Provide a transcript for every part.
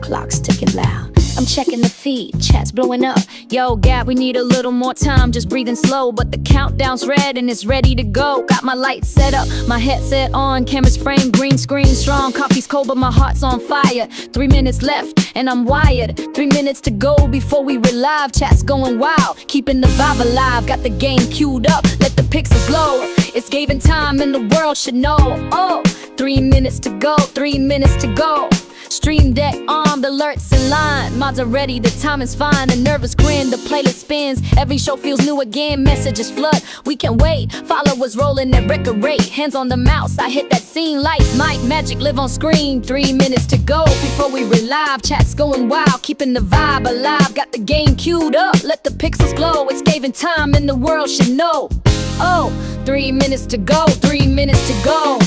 clock's ticking loud. I'm checking the feed, chat's blowing up. Yo, Gab, we need a little more time, just breathing slow. But the countdown's red and it's ready to go. Got my lights set up, my headset on, cameras framed, green screen strong. Coffee's cold but my heart's on fire. 3 minutes left and I'm wired. 3 minutes to go before we relive. Chat's going wild, keeping the vibe alive. Got the game queued up, let the pixels glow. It's Gavin time and the world should know. Oh, 3 minutes to go, 3 minutes to go. Stream deck armed, alerts in line. Mods are ready, the time is fine. A nervous grin, the playlist spins. Every show feels new again, messages flood. We can wait, followers rolling at record rate. Hands on the mouse, I hit that scene. Lights, mic, magic live on screen. 3 minutes to go before we relive. Chat's going wild, keeping the vibe alive. Got the game queued up, let the pixels glow. It's Gavin time and the world should know. Oh, 3 minutes to go, 3 minutes to go.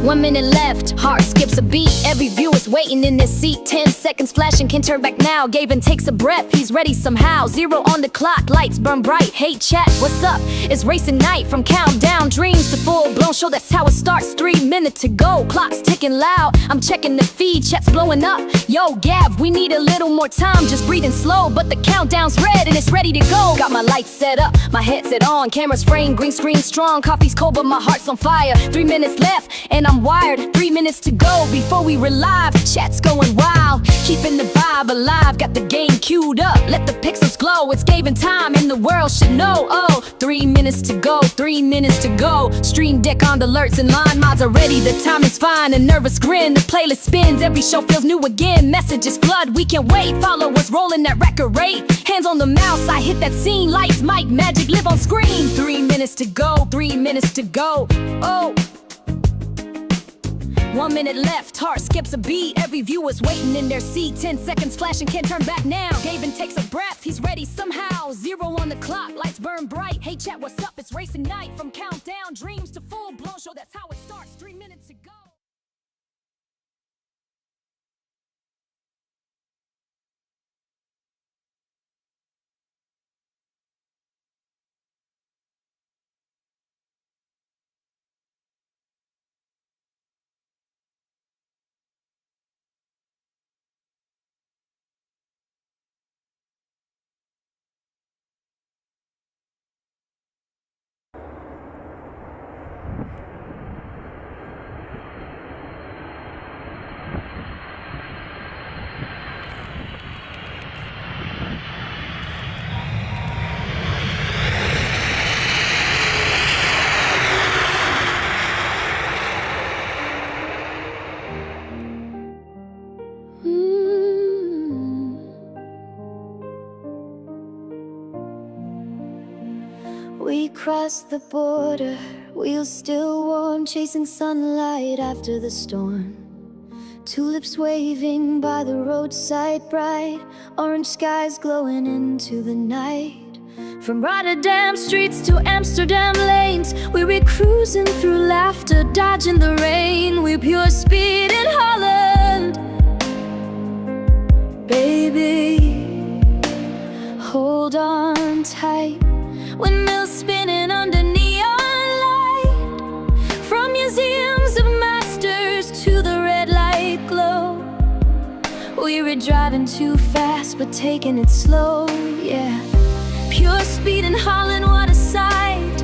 1 minute left, heart skips a beat. Every viewer's waiting in their seat. 10 seconds flashing, can't turn back now. Gavin takes a breath, he's ready somehow. 0 on the clock, lights burn bright. Hey chat, what's up? It's racing night. From countdown dreams to full blown show, that's how it starts. 3 minutes to go, clock's ticking loud. I'm checking the feed, chat's blowing up. Yo, Gab, we need a little more time, just breathing slow. But the countdown's red and it's ready to go. Got my lights set up, my headset on, cameras framed, green screen strong. Coffee's cold but my heart's on fire. 3 minutes left and I'm wired. 3 minutes to go before we relive. Chat's going wild, keeping the vibe alive. Got the game queued up, let the pixels glow. It's Gavin time and the world should know. Oh, 3 minutes to go, 3 minutes to go. Stream deck on the alerts and line. Mods are ready, the time is fine. A nervous grin, the playlist spins. Every show feels new again, messages flood. We can wait, followers rolling at record rate. Hands on the mouse, I hit that scene. Lights, mic, magic live on screen. 3 minutes to go, 3 minutes to go. Oh, 1 minute left, heart skips a beat. Every viewer's waiting in their seat. 10 seconds flashing, can't turn back now. Gavin takes a breath, he's ready somehow. 0 on the clock, lights burn bright. Hey chat, what's up? It's racing night. From countdown dreams to full blown show, that's how it starts. 3 minutes to go. We crossed the border, wheels still warm, chasing sunlight after the storm. Tulips waving by the roadside bright, orange skies glowing into the night. From Rotterdam streets to Amsterdam lanes, we were cruising through laughter, dodging the rain. We're pure speed in Holland. Baby, hold on tight. Windmills spinning under neon light. From museums of masters to the red light glow. We were driving too fast but taking it slow, yeah. Pure speed in Holland, what a sight.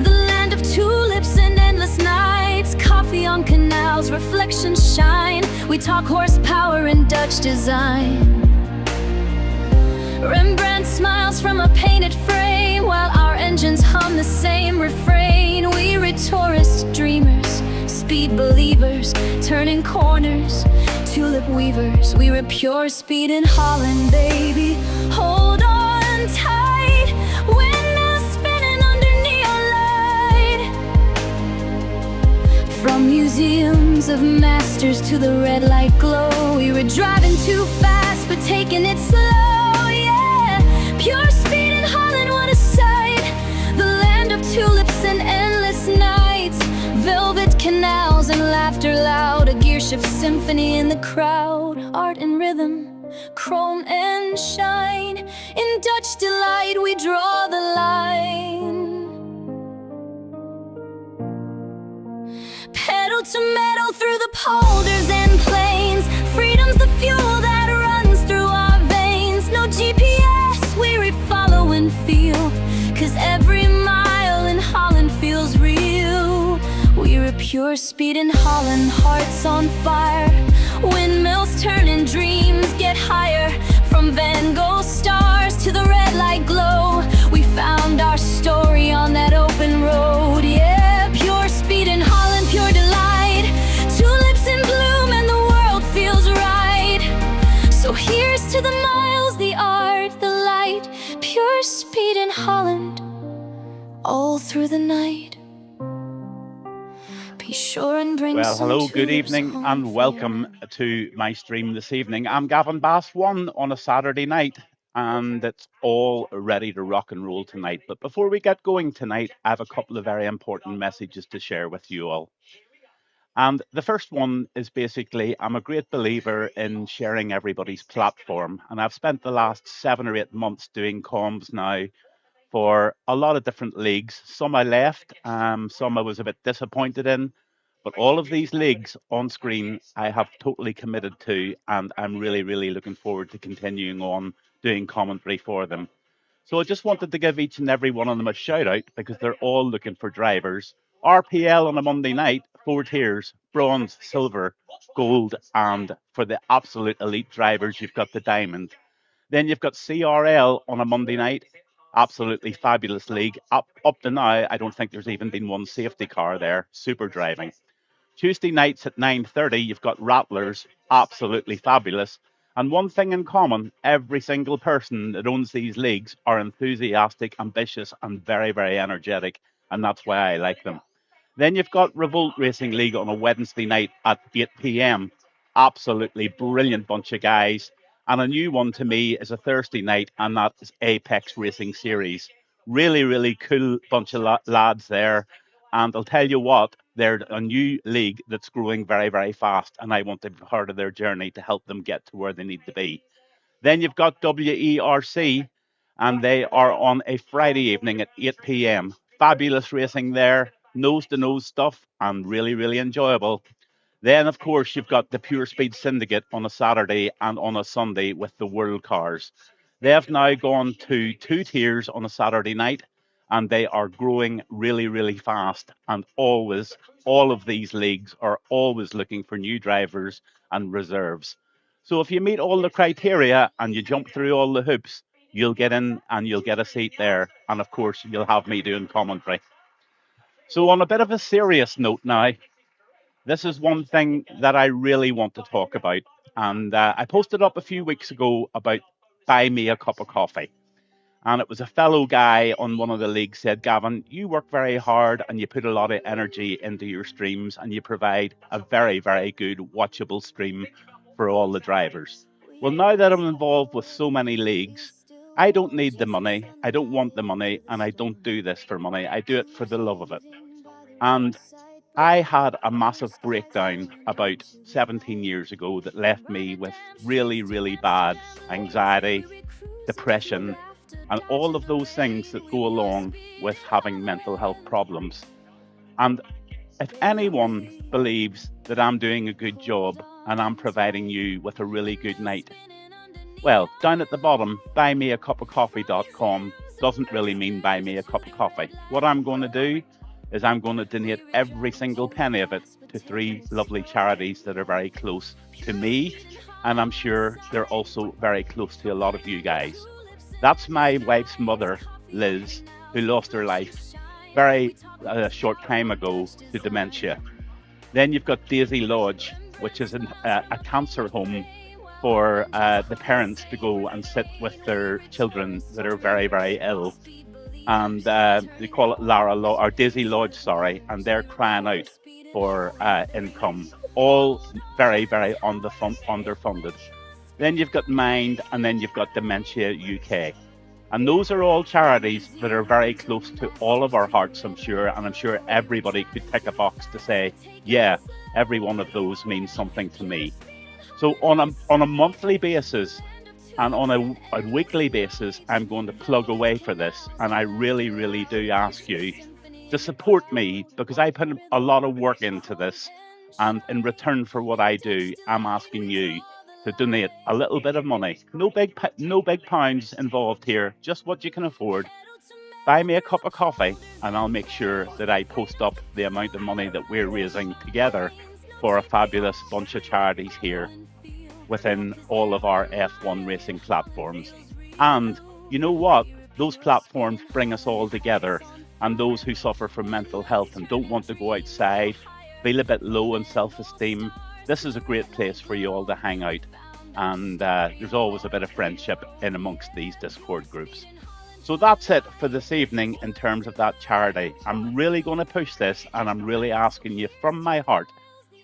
The land of tulips and endless nights. Coffee on canals, reflections shine. We talk horsepower and Dutch design. Rembrandt smiles from a painted frame, while our engines hum the same refrain. We were tourist dreamers, speed believers, turning corners, tulip weavers. We were pure speed in Holland, baby. Hold on tight. Windmills spinning under neon light. From museums of masters to the red light glow. We were driving too fast but taking it slow. Pure speed in Holland, what a sight. The land of tulips and endless nights. Velvet canals and laughter loud. A gearshift symphony in the crowd. Art and rhythm, chrome and shine. In Dutch delight we draw the line. to metal through the polders and plains. Freedom's the fuel that runs through our veins. No GPS, we follow and feel, 'cause every mile in Holland feels real. We're a pure speed in Holland, hearts on fire. Windmills turn and dreams get higher. From Van Gogh stars to the red light glow, we found our story on that open road. Yeah, pure speed in Holland, pure delight. Tulips in bloom and the world feels right. So here's to the miles, the art, the light. Pure speed in Holland, all through the night. Be sure and bring Well, some hello, good tulips evening, home and for welcome to my stream this evening. I'm Gavin Bass 1 on a Saturday night, and it's all ready to rock and roll tonight. But before we get going tonight, I have a couple of very important messages to share with you all. And the first one is basically, I'm a great believer in sharing everybody's platform, and I've spent the last 7 or 8 months doing comms now for a lot of different leagues. Some I left, some I was a bit disappointed in, but all of these leagues on screen I have totally committed to, and I'm really, really looking forward to continuing on doing commentary for them. So I just wanted to give each and every one of them a shout out because they're all looking for drivers. RPL on a Monday night, 4 tiers, bronze, silver, gold, and for the absolute elite drivers, you've got the diamond. Then you've got CRL on a Monday night. Absolutely fabulous league. Up to now, I don't think there's even been one safety car there. Super driving. Tuesday nights at 9:30, you've got Rattlers. Absolutely fabulous. And one thing in common, every single person that owns these leagues are enthusiastic, ambitious, and very, very energetic. And that's why I like them. Then you've got Revolt Racing League on a Wednesday night at 8 p.m. Absolutely brilliant bunch of guys. And a new one to me is a Thursday night, and that is Apex Racing Series. Really, really cool bunch of lads there. And I'll tell you what, they're a new league that's growing very, very fast. And I want to be part of their journey to help them get to where they need to be. Then you've got WERC, and they are on a Friday evening at 8 p.m. Fabulous racing there, nose to nose stuff, and really, really enjoyable. Then, of course, you've got the Pure Speed Syndicate on a Saturday and on a Sunday with the World Cars. They have now gone to 2 tiers on a Saturday night, and they are growing really, really fast. And always, all of these leagues are always looking for new drivers and reserves. So if you meet all the criteria and you jump through all the hoops, you'll get in and you'll get a seat there. And of course, you'll have me doing commentary. So on a bit of a serious note now, this is one thing that I really want to talk about. And I posted up a few weeks ago about buy me a cup of coffee. And it was a fellow guy on one of the leagues said, Gavin, you work very hard and you put a lot of energy into your streams and you provide a very, very good watchable stream for all the drivers. Well, now that I'm involved with so many leagues, I don't need the money. I don't want the money, and I don't do this for money. I do it for the love of it. And I had a massive breakdown about 17 years ago that left me with really, really bad anxiety, depression, and all of those things that go along with having mental health problems. And if anyone believes that I'm doing a good job and I'm providing you with a really good night, well, down at the bottom, buymeacupofcoffee.com doesn't really mean buy me a cup of coffee. What I'm going to do is I'm going to donate every single penny of it to 3 lovely charities that are very close to me, and I'm sure they're also very close to a lot of you guys. That's my wife's mother, Liz, who lost her life very short time ago to dementia. Then you've got Daisy Lodge, which is a cancer home for the parents to go and sit with their children that are very, very ill. And they call it or Daisy Lodge, sorry, and they're crying out for income. All very, very underfunded. Then you've got Mind, and then you've got Dementia UK. And those are all charities that are very close to all of our hearts, I'm sure. And I'm sure everybody could tick a box to say, yeah, every one of those means something to me. So on a monthly basis and on a weekly basis, I'm going to plug away for this. And I really, really do ask you to support me because I put a lot of work into this. And in return for what I do, I'm asking you to donate a little bit of money. No big pounds involved here, just what you can afford. Buy me a cup of coffee, and I'll make sure that I post up the amount of money that we're raising together for a fabulous bunch of charities here within all of our F1 racing platforms. And you know what? Those platforms bring us all together. And those who suffer from mental health and don't want to go outside, feel a bit low in self esteem, this is a great place for you all to hang out. And there's always a bit of friendship in amongst these Discord groups. So that's it for this evening in terms of that charity. I'm really going to push this, and I'm really asking you from my heart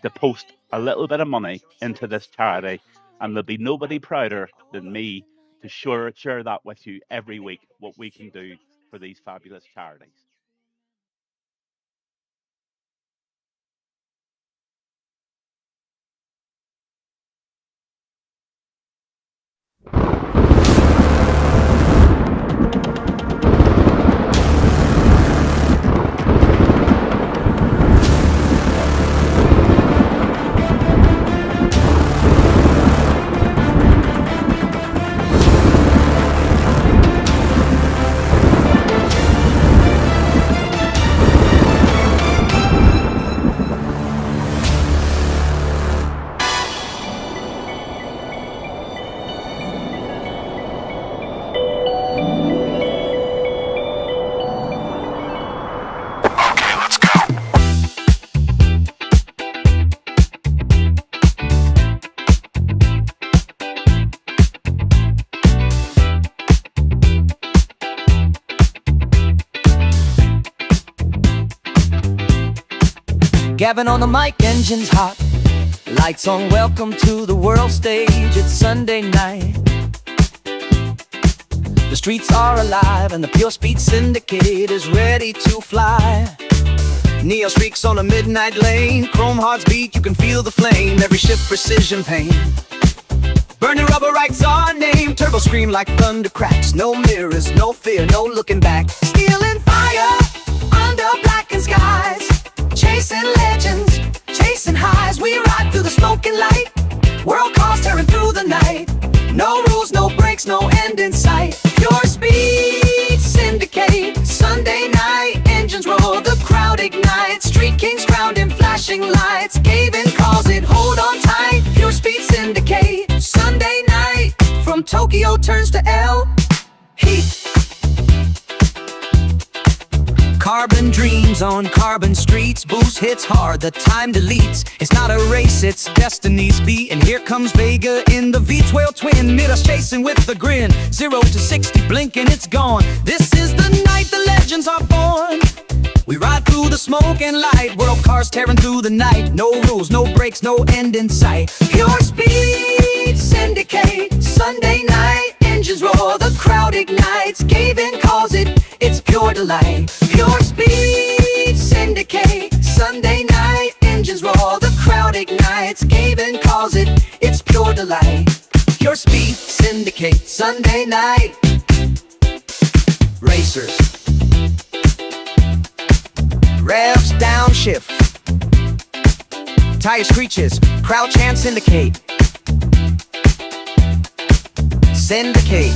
to post a little bit of money into this charity. And there'll be nobody prouder than me to share that with you every week, what we can do for these fabulous charities. Gavin on the mic, engines hot, lights on, welcome to the world stage. It's Sunday night, the streets are alive and the Pure Speed Syndicate is ready to fly. Neo streaks on a midnight lane, chrome hearts beat, you can feel the flame, every shift precision pain. Burning rubber writes our name, turbo scream like thunder cracks, no mirrors, no fear, no looking back. Steel and fire, under blackened skies, chasing legends, chasing highs. We ride through the smoking light, world cars tearing through the night. No rules, no brakes, no end in sight. Pure Speed Syndicate, Sunday night, engines roar, the crowd ignites. Street kings crowned in flashing lights, Gavin calls it, hold on tight. Pure Speed Syndicate, Sunday night, from Tokyo turns to L. Heat. Carbon dreams on carbon streets, boost hits hard, the time deletes. It's not a race, it's destiny's beat. And here comes Vega in the V12 twin, mid us chasing with a grin. 0 to 60 blinking, it's gone. This is the night the legends are born. We ride through the smoke and light, world cars tearing through the night. No rules, no brakes, no end in sight. Pure Speed Syndicate, Sunday night, engines roar, the crowd ignites. Gavin calls it, it's pure delight. Pure Speed Syndicate, Sunday night, engines roar, the crowd ignites. Gavin calls it, it's pure delight. Pure Speed Syndicate, Sunday night. Racers, revs downshift, tire screeches, crowd chants syndicate. Syndicate.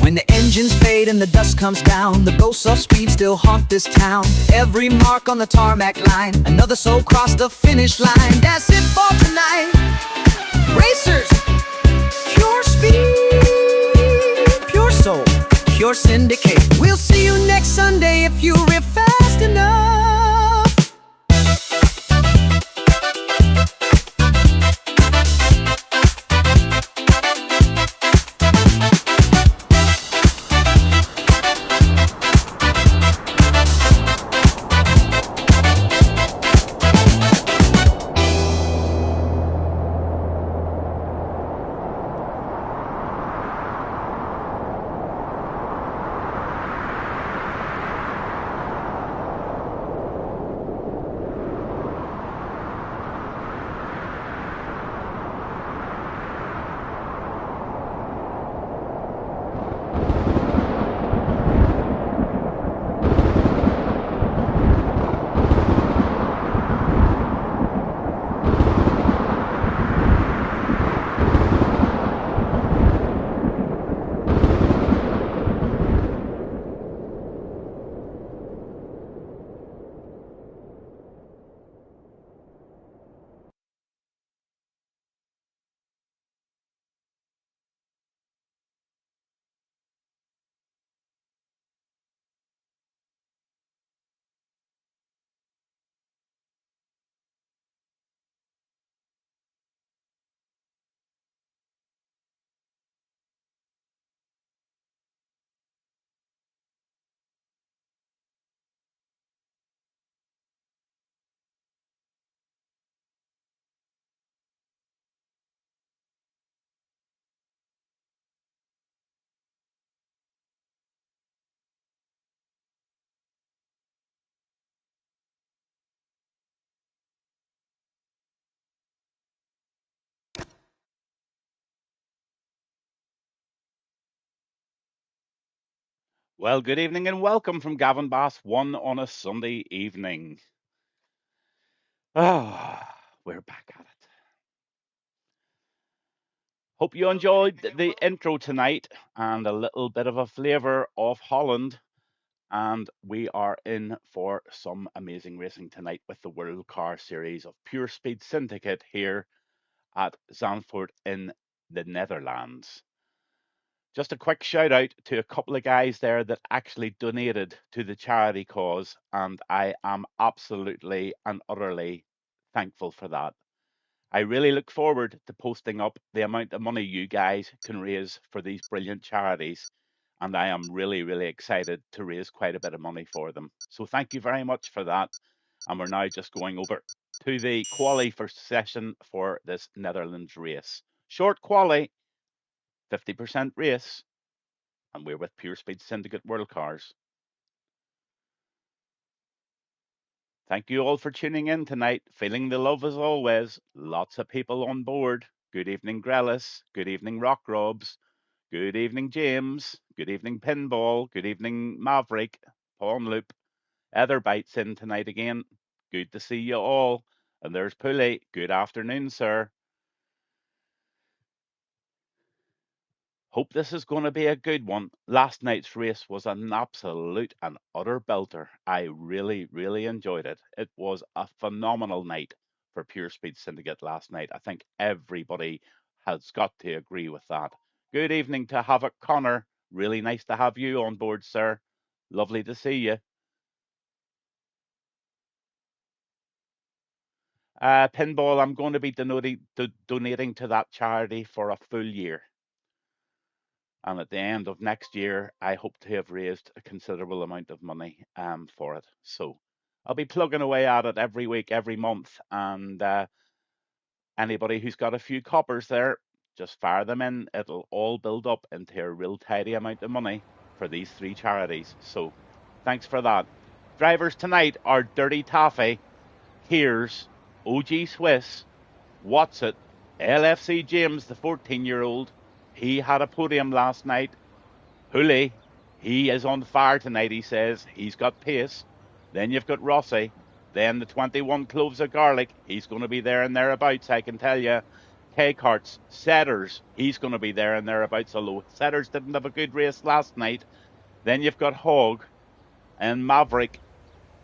When the engines fade and the dust comes down, the ghosts of speed still haunt this town. Every mark on the tarmac line, another soul crossed the finish line. That's it for tonight. Racers, pure speed, pure soul, pure syndicate. We'll see you next Sunday if you riff fast enough. Well, good evening and welcome from Gavin Bass 1 on a Sunday evening. We're back at it. Hope you enjoyed the intro tonight and a little bit of a flavour of Holland. And we are in for some amazing racing tonight with the World Car Series of Pure Speed Syndicate here at Zandvoort in the Netherlands. Just a quick shout out to a couple of guys there that actually donated to the charity cause, and I am absolutely and utterly thankful for that. I really look forward to posting up the amount of money you guys can raise for these brilliant charities, and I am really, really excited to raise quite a bit of money for them. So thank you very much for that, and we're now just going over to the quali for session for this Netherlands race. Short quali, 50% race, and we're with Pure Speed Syndicate World Cars. Thank you all for tuning in tonight. Feeling the love as always. Lots of people on board. Good evening, Grellis. Good evening, Rock Robs. Good evening, James. Good evening, Pinball. Good evening, Maverick. Pawn Loop. Other Bites in tonight again. Good to see you all. And there's Pulley. Good afternoon, sir. Hope this is going to be a good one. Last night's race was an absolute and utter belter. I really, really enjoyed it. It was a phenomenal night for Pure Speed Syndicate last night. I think everybody has got to agree with that. Good evening to Havoc Connor. Really nice to have you on board, sir. Lovely to see you. Pinball, I'm going to be donating to that charity for a full year. And at the end of next year, I hope to have raised a considerable amount of money for it. So I'll be plugging away at it every week, every month. And anybody who's got a few coppers there, just fire them in. It'll all build up into a real tidy amount of money for these three charities. So thanks for that. Drivers tonight are Dirty Taffy, Here's, OG Swiss, Watson, LFC James, the 14-year-old. He had a podium last night. Hooley, he is on fire tonight, he says. He's got pace. Then you've got Rossi. Then the 21 cloves of garlic. He's going to be there and thereabouts, I can tell you. K-Carts, Setters. He's going to be there and thereabouts, although Setters didn't have a good race last night. Then you've got Hogg and Maverick.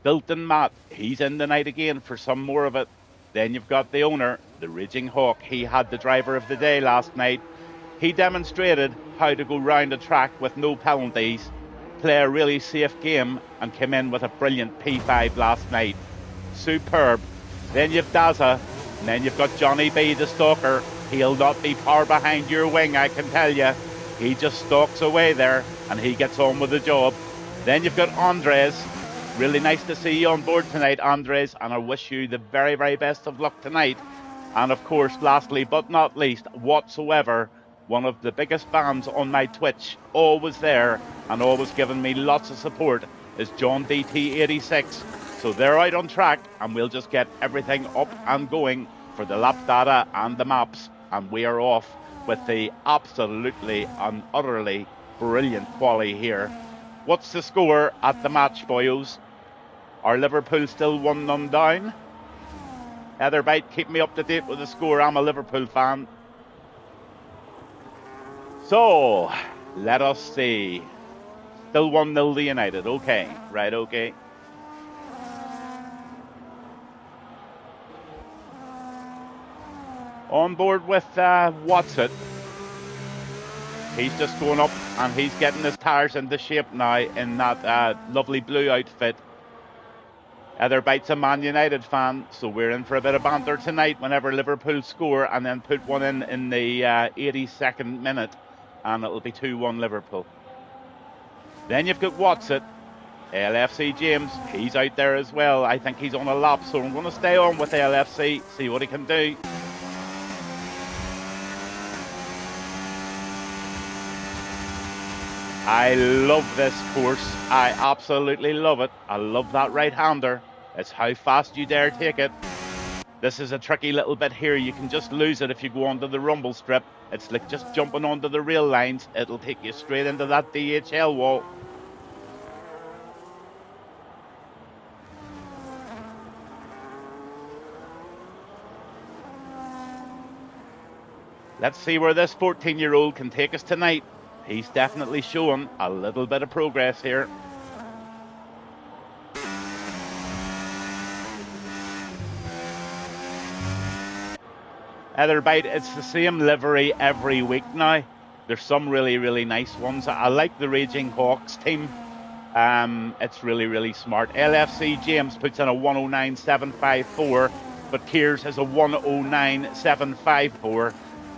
Bilton Matt, he's in the night again for some more of it. Then you've got the owner, the Raging Hawk. He had the driver of the day last night. He demonstrated how to go round a track with no penalties, play a really safe game, and came in with a brilliant P5 last night. Superb. Then you've Daza, and then you've got Johnny B, the stalker. He'll not be far behind your wing, I can tell you. He just stalks away there, and he gets on with the job. Then you've got Andres. Really nice to see you on board tonight, Andres, and I wish you the very, very best of luck tonight. And of course, lastly but not least, whatsoever, one of the biggest fans on my Twitch, always there and always giving me lots of support, is John DT86. So they're out on track, and we'll just get everything up and going for the lap data and the maps, and we are off with the absolutely and utterly brilliant quali here. What's the score at the match, boyos? Are Liverpool still 1-0 down? Heatherbite, keep me up to date with the score. I'm a Liverpool fan. So, let us see. Still 1-0 to United. Okay, right, okay. On board with Watson. He's just going up and he's getting his tyres into shape now in that lovely blue outfit. Heatherbite's a Man United fan, so we're in for a bit of banter tonight whenever Liverpool score and then put one in the 82nd minute, and it'll be 2-1 Liverpool. Then you've got Watson, LFC James. He's out there as well. I think he's on a lap, so I'm going to stay on with LFC, see what he can do. I love this course. I absolutely love it. I love that right-hander. It's how fast you dare take it. This is a tricky little bit here. You can just lose it if you go onto the rumble strip. It's like just jumping onto the rail lines. It'll take you straight into that DHL wall. Let's see where this 14-year-old can take us tonight. He's definitely showing a little bit of progress here. Etherbite, it's the same livery every week now. There's some really, really nice ones. I like the Raging Hawks team. It's really, really smart. LFC James puts in a 109.754, but Kears has a 109.754,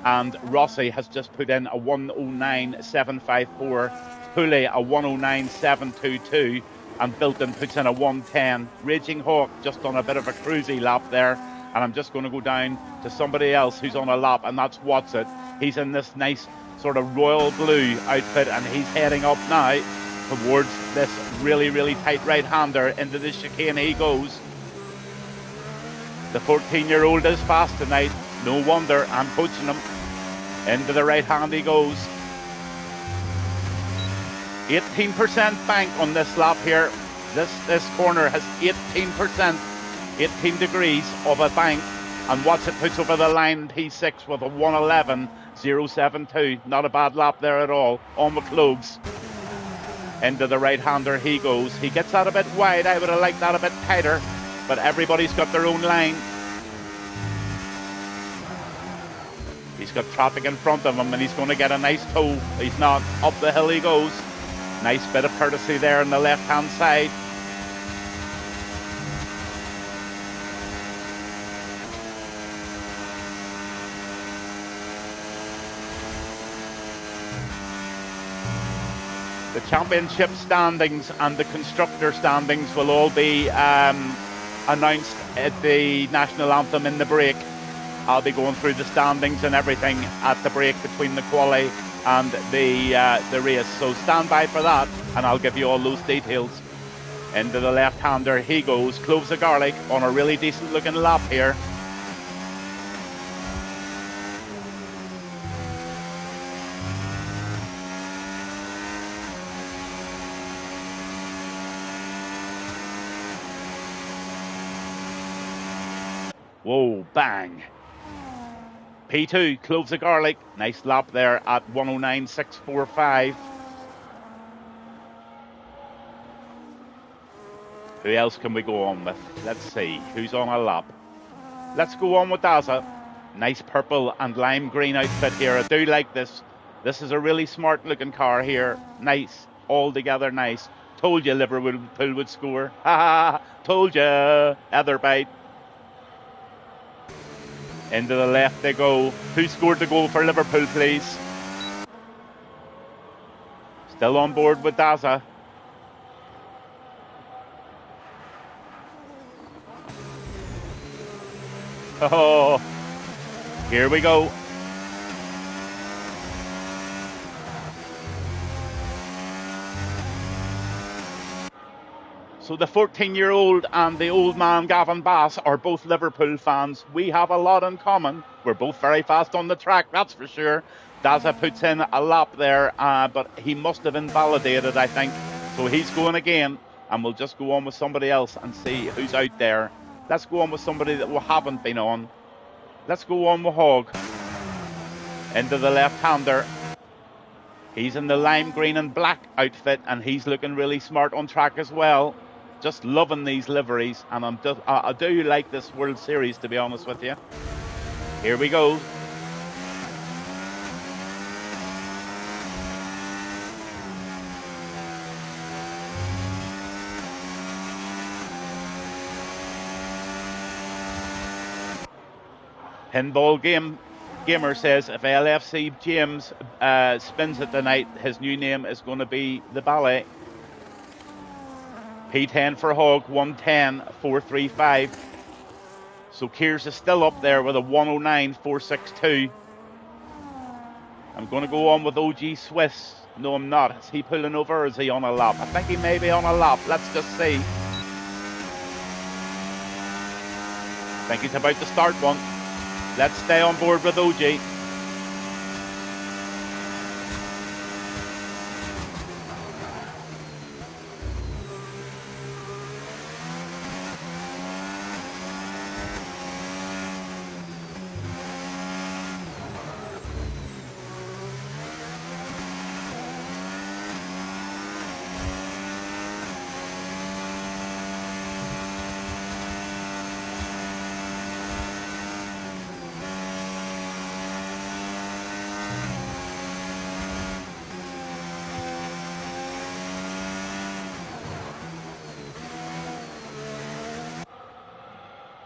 and Rossi has just put in a 109.754. Pulley a 109.722, and Bilton puts in a 110. Raging Hawk just on a bit of a cruisy lap there, and I'm just going to go down to somebody else who's on a lap, and that's Watson. He's in this nice sort of royal blue outfit, and he's heading up now towards this really, really tight right-hander. Into the chicane he goes. The 14-year-old is fast tonight. No wonder, I'm coaching him. Into the right hand he goes. 18% bank on this lap here. This corner has 18%, 18 degrees of a bank. And Watson puts over the line P6 with a 111.072. Not a bad lap there at all. On the clogs. Into the right-hander he goes. He gets that a bit wide. I would have liked that a bit tighter, but everybody's got their own line. He's got traffic in front of him, and he's going to get a nice tow. He's not. Up the hill he goes. Nice bit of courtesy there on the left-hand side. The championship standings and the constructor standings will all be announced at the national anthem in the break. I'll be going through the standings and everything at the break between the quali and the race. So stand by for that, and I'll give you all those details. Into the left-hander he goes. Cloves of garlic on a really decent-looking lap here. Whoa, bang. P2, Cloves of Garlic. Nice lap there at 109.645. Who else can we go on with? Let's see. Who's on a lap? Let's go on with Daza. Nice purple and lime green outfit here. I do like this. This is a really smart looking car here. Nice. All together nice. Told you Liverpool would score. Ha ha. Told you. Etherbite. Into the left they go. Who scored the goal for Liverpool, please? Still on board with Daza. Oh, here we go. So the 14-year-old and the old man Gavin Bass are both Liverpool fans. We have a lot in common. We're both very fast on the track, that's for sure. Daza puts in a lap there, but he must have invalidated, I think. So he's going again, and we'll just go on with somebody else and see who's out there. Let's go on with somebody that we haven't been on. Let's go on with Hogg. Into the left-hander. He's in the lime green and black outfit, and he's looking really smart on track as well. Just loving these liveries, and I do like this World Series, to be honest with you. Here we go. Pinball Gamer says if LFC James spins it tonight, his new name is going to be the Ballet. P10 for Hogg, 110.435. So Kears is still up there with a 109.462. I'm going to go on with OG Swiss. No, I'm not. Is he pulling over or is he on a lap? I think he may be on a lap. Let's just see. I think he's about to start one. Let's stay on board with OG.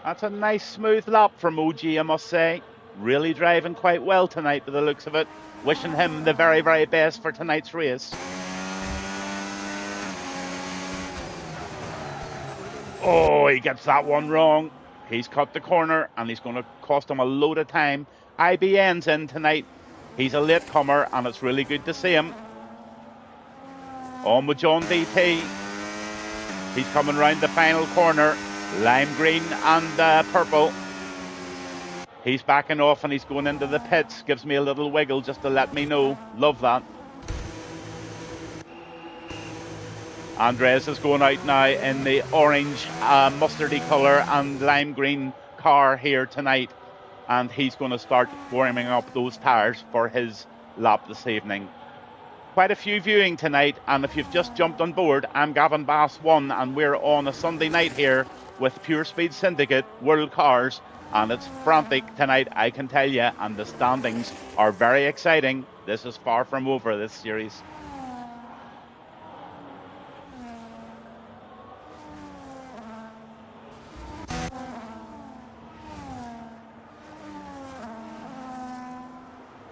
That's a nice smooth lap from OG, I must say. Really driving quite well tonight by the looks of it. Wishing him the very, very best for tonight's race. Oh, he gets that one wrong. He's cut the corner and he's going to cost him a load of time. IBN's in tonight. He's a latecomer and it's really good to see him. On with John DT. He's coming round the final corner. Lime green and purple. He's backing off and he's going into the pits. Gives me a little wiggle just to let me know. Love that. Andres is going out now in the orange mustardy colour and lime green car here tonight. And he's going to start warming up those tyres for his lap this evening. Quite a few viewing tonight, and if you've just jumped on board, I'm Gavin Bass 1 and we're on a Sunday night here with Pure Speed Syndicate World Cars, and it's frantic tonight, I can tell you, and the standings are very exciting. This is far from over, this series.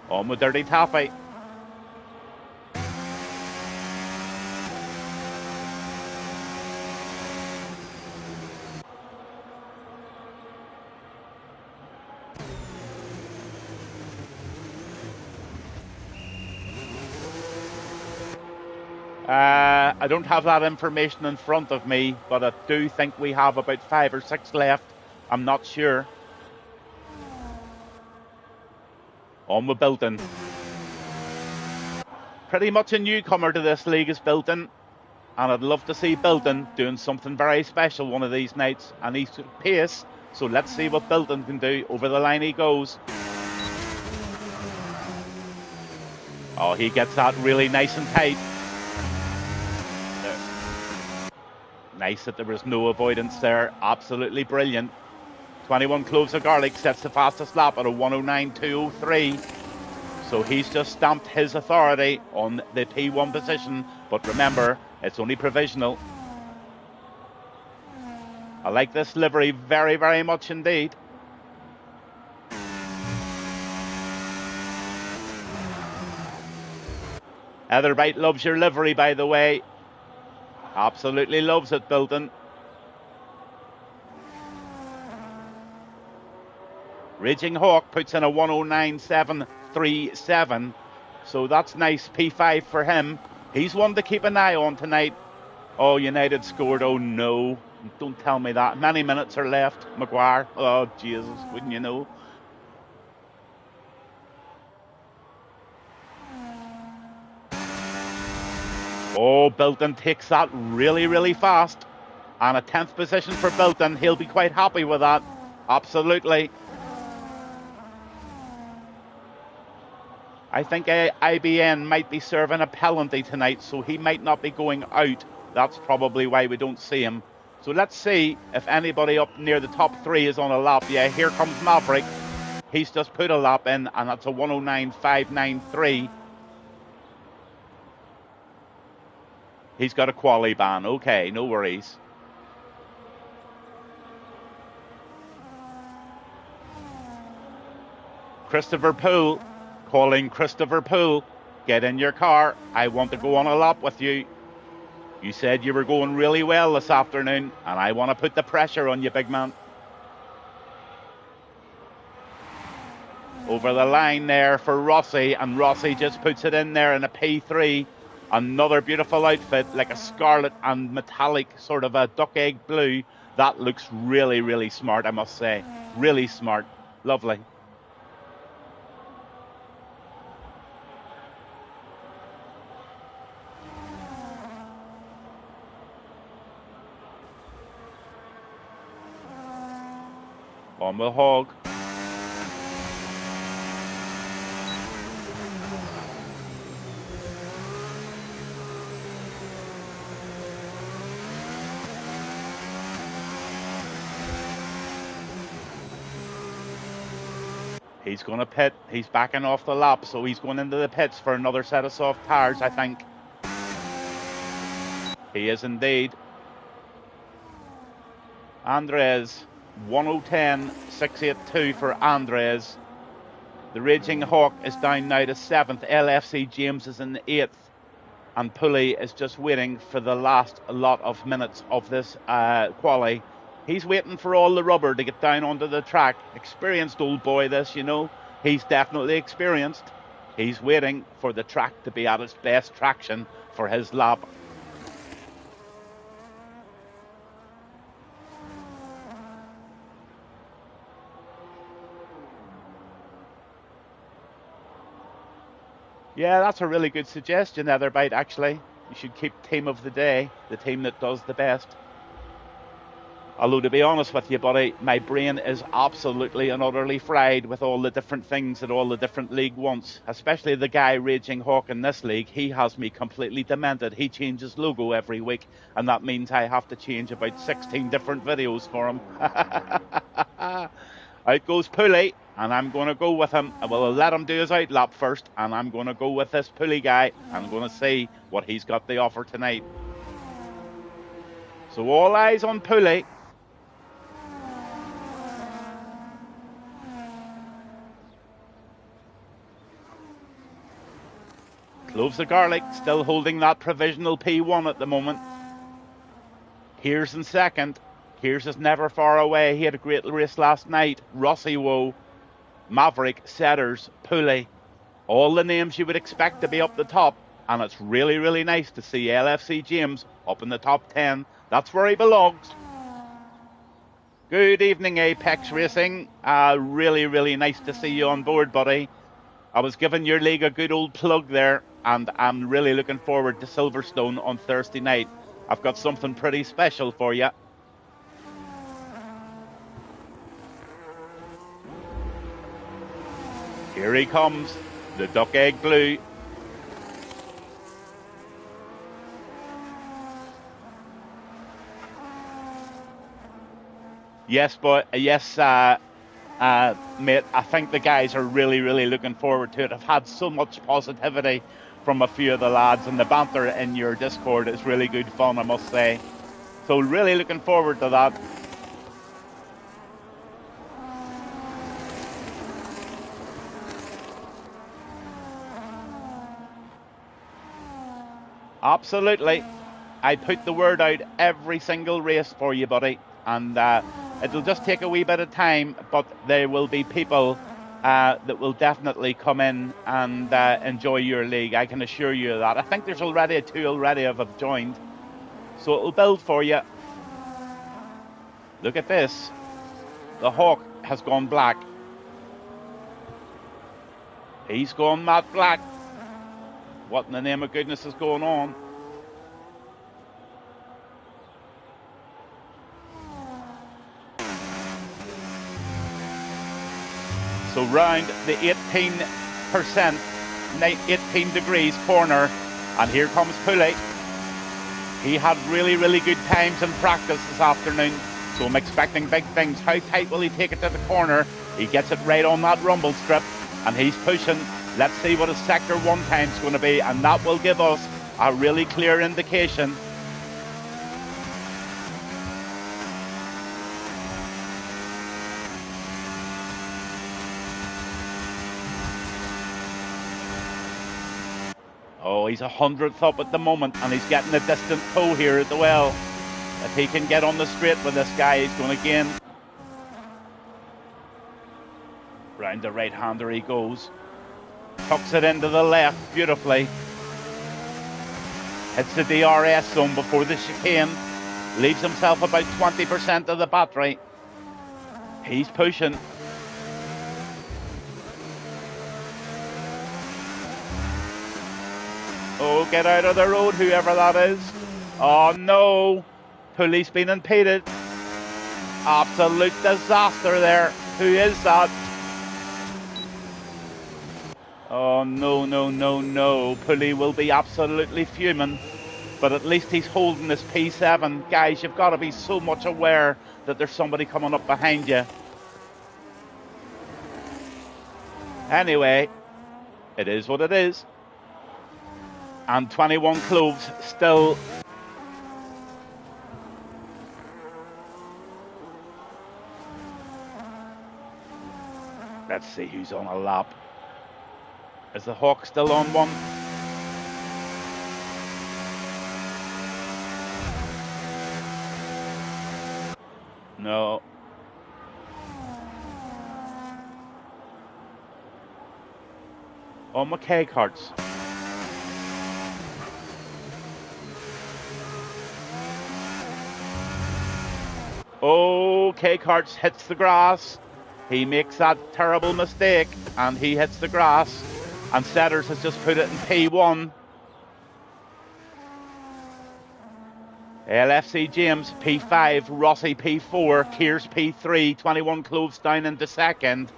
On with Dirty Taffy. I don't have that information in front of me, but I do think we have about 5 or 6 left. I'm not sure. On with Bilton. Pretty much a newcomer to this league is Bilton, and I'd love to see Bilton doing something very special one of these nights, and he's at pace, so let's see what Bilton can do. Over the line he goes. Oh, he gets that really nice and tight. Nice that there was no avoidance there. Absolutely brilliant. 21 cloves of garlic sets the fastest lap at a 109.203. So he's just stamped his authority on the P1 position. But remember, it's only provisional. I like this livery very, very much indeed. Etherbite loves your livery, by the way. Absolutely loves it, Bilton. Raging Hawk puts in a 109.737. So that's nice. P5 for him. He's one to keep an eye on tonight. Oh, United scored. Oh, no. Don't tell me that. Many minutes are left. Maguire. Oh, Jesus. Wouldn't you know? Oh, Bilton takes that really, really fast. And a 10th position for Bilton. He'll be quite happy with that. Absolutely. I think IBN might be serving a penalty tonight, so he might not be going out. That's probably why we don't see him. So let's see if anybody up near the top 3 is on a lap. Yeah, here comes Maverick. He's just put a lap in, and that's a 109.593. He's got a quali ban. Okay, no worries. Christopher Poole, calling Christopher Poole. Get in your car. I want to go on a lap with you. You said you were going really well this afternoon, and I want to put the pressure on you, big man. Over the line there for Rossi, and Rossi just puts it in there in a P3. Another beautiful outfit, like a scarlet and metallic sort of a duck egg blue. That looks really, really smart, I must say. Really smart. Lovely. On with Hog. He's going to pit. He's backing off the lap, so he's going into the pits for another set of soft tires, I think. He is indeed. Andres 1:10.682 for Andres. The Raging Hawk is down now to 7th. LFC James is in 8th. And Pulley is just waiting for the last lot of minutes of this quali. He's waiting for all the rubber to get down onto the track. Experienced old boy this, you know. He's definitely experienced. He's waiting for the track to be at its best traction for his lap. Yeah, that's a really good suggestion, Etherbite, actually. You should keep team of the day, the team that does the best. Although, to be honest with you, buddy, my brain is absolutely and utterly fried with all the different things that all the different league wants. Especially the guy Raging Hawk in this league. He has me completely demented. He changes logo every week, and that means I have to change about 16 different videos for him. Out goes Pulley, and I'm going to go with him. I will let him do his outlap first, and I'm going to go with this Pulley guy. I'm going to see what he's got to offer tonight. So all eyes on Pulley. Cloves of Garlic still holding that provisional P1 at the moment. Here's in second. Here's is never far away. He had a great race last night. Rossi Woe, Maverick, Setters, Pulley. All the names you would expect to be up the top. And it's really, really nice to see LFC James up in the top 10. That's where he belongs. Good evening, Apex Racing. Really, really nice to see you on board, buddy. I was giving your league a good old plug there, and I'm really looking forward to Silverstone on Thursday night. I've got something pretty special for you. Here he comes, the Duck Egg Blue. Yes, but yes, mate, I think the guys are really, really looking forward to it. I've had so much positivity from a few of the lads, and the banter in your Discord is really good fun, I must say. So really looking forward to that. Absolutely. I put the word out every single race for you, buddy. And it'll just take a wee bit of time, but there will be people that will definitely come in and enjoy your league. I can assure you of that. I think there's already two already have joined. So it'll build for you. Look at this. The Hawk has gone black. He's gone matte black. What in the name of goodness is going on? So round the 18%, 18 degrees corner, and here comes Pulley. He had really, really good times in practice this afternoon, so I'm expecting big things. How tight will he take it to the corner? He gets it right on that rumble strip, and he's pushing. Let's see what his sector 1 time's going to be, and that will give us a really clear indication. Oh, he's 100th up at the moment, and he's getting a distant toe here as well. If he can get on the straight with this guy, he's going to gain. Round the right-hander he goes. Tucks it into the left beautifully. Hits the DRS zone before the chicane. Leaves himself about 20% of the battery. He's pushing. Oh, get out of the road, whoever that is. Oh no, Pulley's been impeded. Absolute disaster there. Who is that? Oh no, no, no, no. Pulley will be absolutely fuming. But at least he's holding this P7. Guys, you've got to be so much aware that there's somebody coming up behind you. Anyway, it is what it is. And 21 Cloves still Let's see who's on a lap. Is the Hawk still on one? No. On McKay carts. Oh, K-Karts hits the grass. He makes that terrible mistake and he hits the grass. And Setters has just put it in P1. LFC James P5, Rossi P4, Kears P3, 21 Cloves down into second.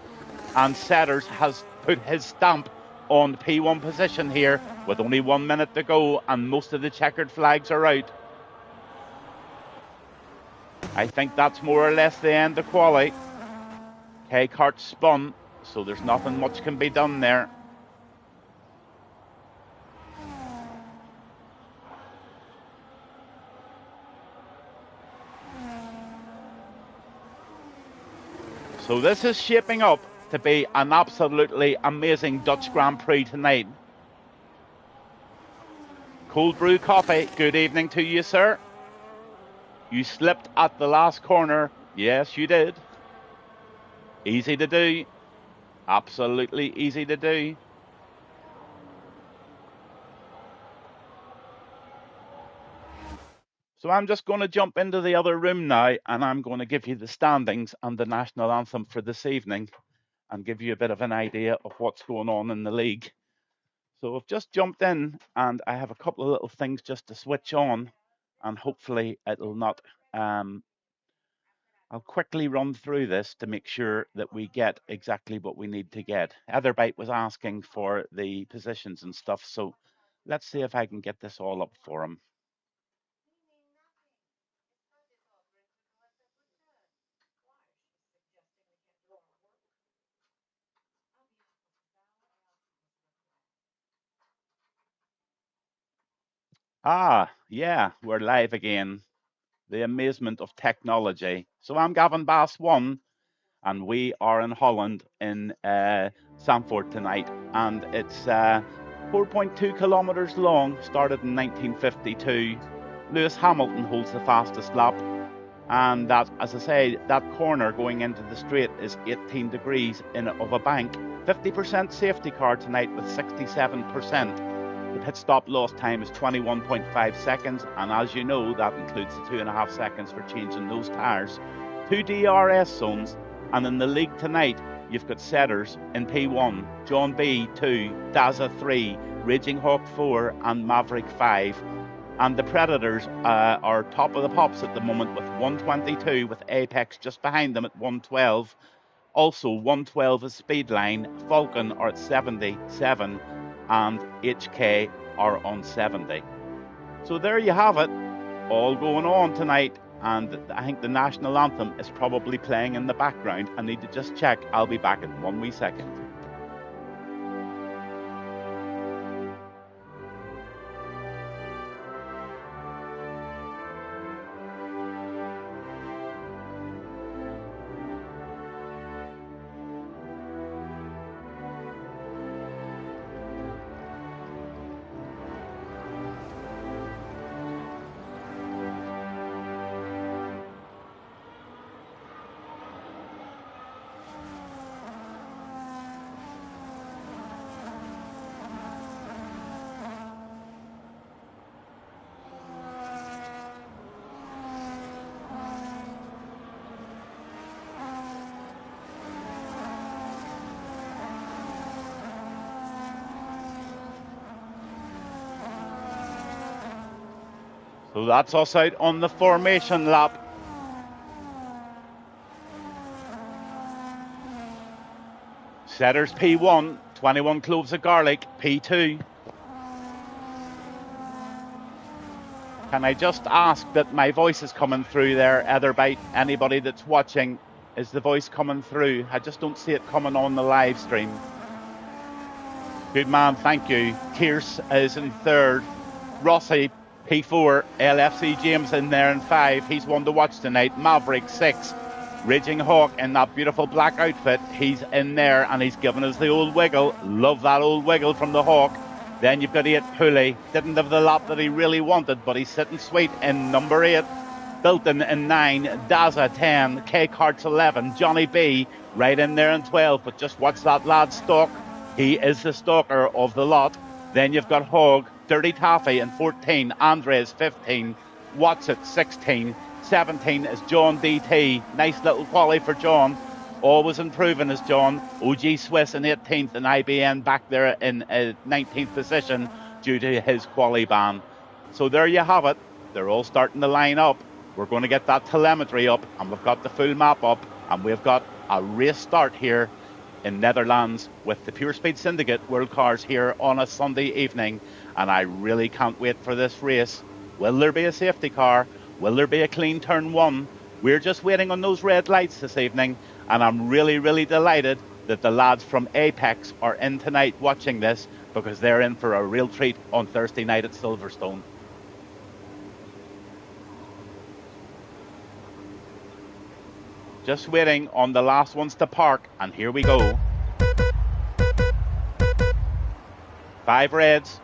And Setters has put his stamp on P1 position here with only 1 minute to go and most of the checkered flags are out. I think that's more or less the end of quali. K-Kart spun, so there's nothing much can be done there. So this is shaping up to be an absolutely amazing Dutch Grand Prix tonight. Cold brew coffee, good evening to you, sir. You slipped at the last corner. Yes, you did. Easy to do. Absolutely easy to do. So I'm just going to jump into the other room now and I'm going to give you the standings and the national anthem for this evening and give you a bit of an idea of what's going on in the league. So I've just jumped in and I have a couple of little things just to switch on and hopefully it'll not... I'll quickly run through this to make sure that we get exactly what we need to get. Etherbite was asking for the positions and stuff, so let's see if I can get this all up for him. Ah, yeah, we're live again. The amazement of technology. So I'm Gavin Bass 1, and we are in Holland in Zandvoort tonight. And it's 4.2 kilometers long, started in 1952. Lewis Hamilton holds the fastest lap. And that, as I say, that corner going into the straight is 18 degrees of a bank. 50% safety car tonight with 67%. The pit stop lost time is 21.5 seconds, and as you know, that includes the 2.5 seconds for changing those tyres. 2 DRS zones, and in the league tonight, you've got Setters in P1, John B 2, Daza 3, Raging Hawk 4, and Maverick 5. And the Predators are top of the pops at the moment with 122, with Apex just behind them at 112. Also, 112 is Speedline, Falcon are at 77, and HK are on 70. So there you have it, all going on tonight, and I think the national anthem is probably playing in the background. I need to just check. I'll be back in 1 wee second. So that's us out on the formation lap. Setters P1, 21 cloves of garlic, P2. Can I just ask that my voice is coming through there, Etherbite? Anybody that's watching, is the voice coming through? I just don't see it coming on the live stream. Good man, thank you. Kears is in third. Rossi P4, LFC James in there in 5. He's one to watch tonight. Maverick 6. Raging Hawk in that beautiful black outfit, he's in there and he's giving us the old wiggle. Love that old wiggle from the Hawk. Then you've got 8 Pulley. Didn't have the lap that he really wanted, but he's sitting sweet in number 8. Bilton in 9, Daza 10, K Carts 11, Johnny B right in there in 12. But just watch that lad stalk. He is the stalker of the lot. Then you've got Hogg, Dirty Taffy in 14, Andres 15, Watts at 16, 17 is John DT. Nice little quality for John. Always improving is John. OG Swiss in 18th and IBN back there in 19th position due to his quali ban. So there you have it. They're all starting to line up. We're going to get that telemetry up and we've got the full map up and we've got a race start here in Netherlands with the Pure Speed Syndicate World Cars here on a Sunday evening, and I really can't wait for this race. Will there be a safety car? Will there be a clean turn 1? We're just waiting on those red lights this evening, and I'm really, really delighted that the lads from Apex are in tonight watching this, because they're in for a real treat on Thursday night at Silverstone. Just waiting on the last ones to park, and here we go. 5 reds.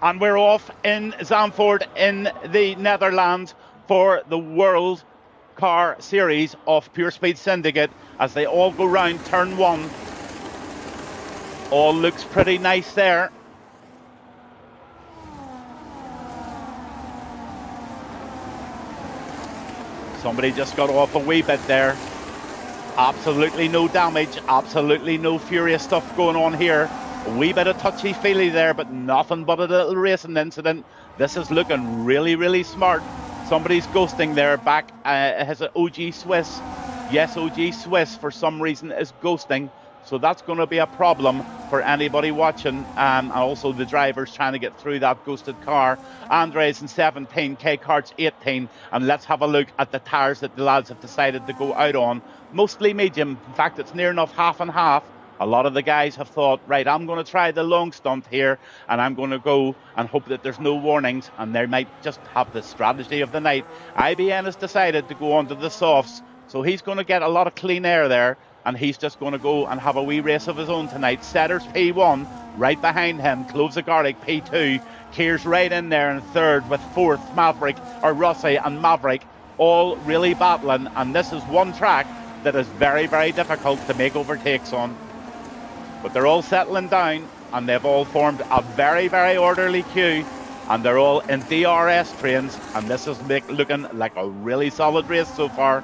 And we're off in Zandvoort in the Netherlands for the World Car Series of Pure Speed Syndicate as they all go round turn 1. All looks pretty nice there. Somebody just got off a wee bit there. Absolutely no damage, absolutely no furious stuff going on here. A wee bit of touchy-feely there, but nothing but a little racing incident. This is looking really, really smart. Somebody's ghosting there back. Has an OG Swiss. Yes, OG Swiss for some reason is ghosting. So that's going to be a problem for anybody watching, and also the drivers trying to get through that ghosted car. Andres in 17, K Carts 18, and let's have a look at the tyres that the lads have decided to go out on. Mostly medium. In fact, it's near enough half and half. A lot of the guys have thought, right, I'm going to try the long stunt here, and I'm going to go and hope that there's no warnings, and they might just have the strategy of the night. IBN has decided to go onto the softs, so he's going to get a lot of clean air there, and he's just going to go and have a wee race of his own tonight. Setters P1 right behind him, Cloves of Garlic P2, Keir's right in there in third with fourth Rossi and Maverick, all really battling, and this is one track that is very, very difficult to make overtakes on. But they're all settling down, and they've all formed a very, very orderly queue, and they're all in DRS trains, and this is looking like a really solid race so far.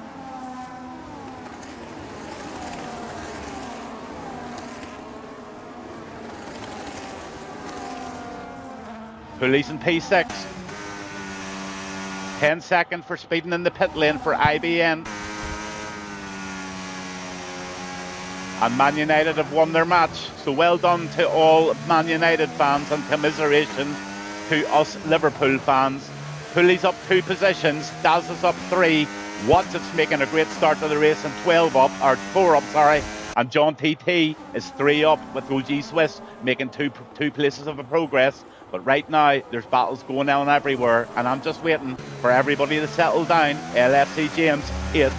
Police in P6. 10 seconds for speeding in the pit lane for IBN. And Man United have won their match. So well done to all Man United fans, and commiseration to us Liverpool fans. Pulley's up 2 positions. Daz is up 3. Watts is making a great start to the race and 4 up, sorry. And John TT is 3 up with OG Swiss making two places of a progress. But right now, there's battles going on everywhere, and I'm just waiting for everybody to settle down. LFC James, 8.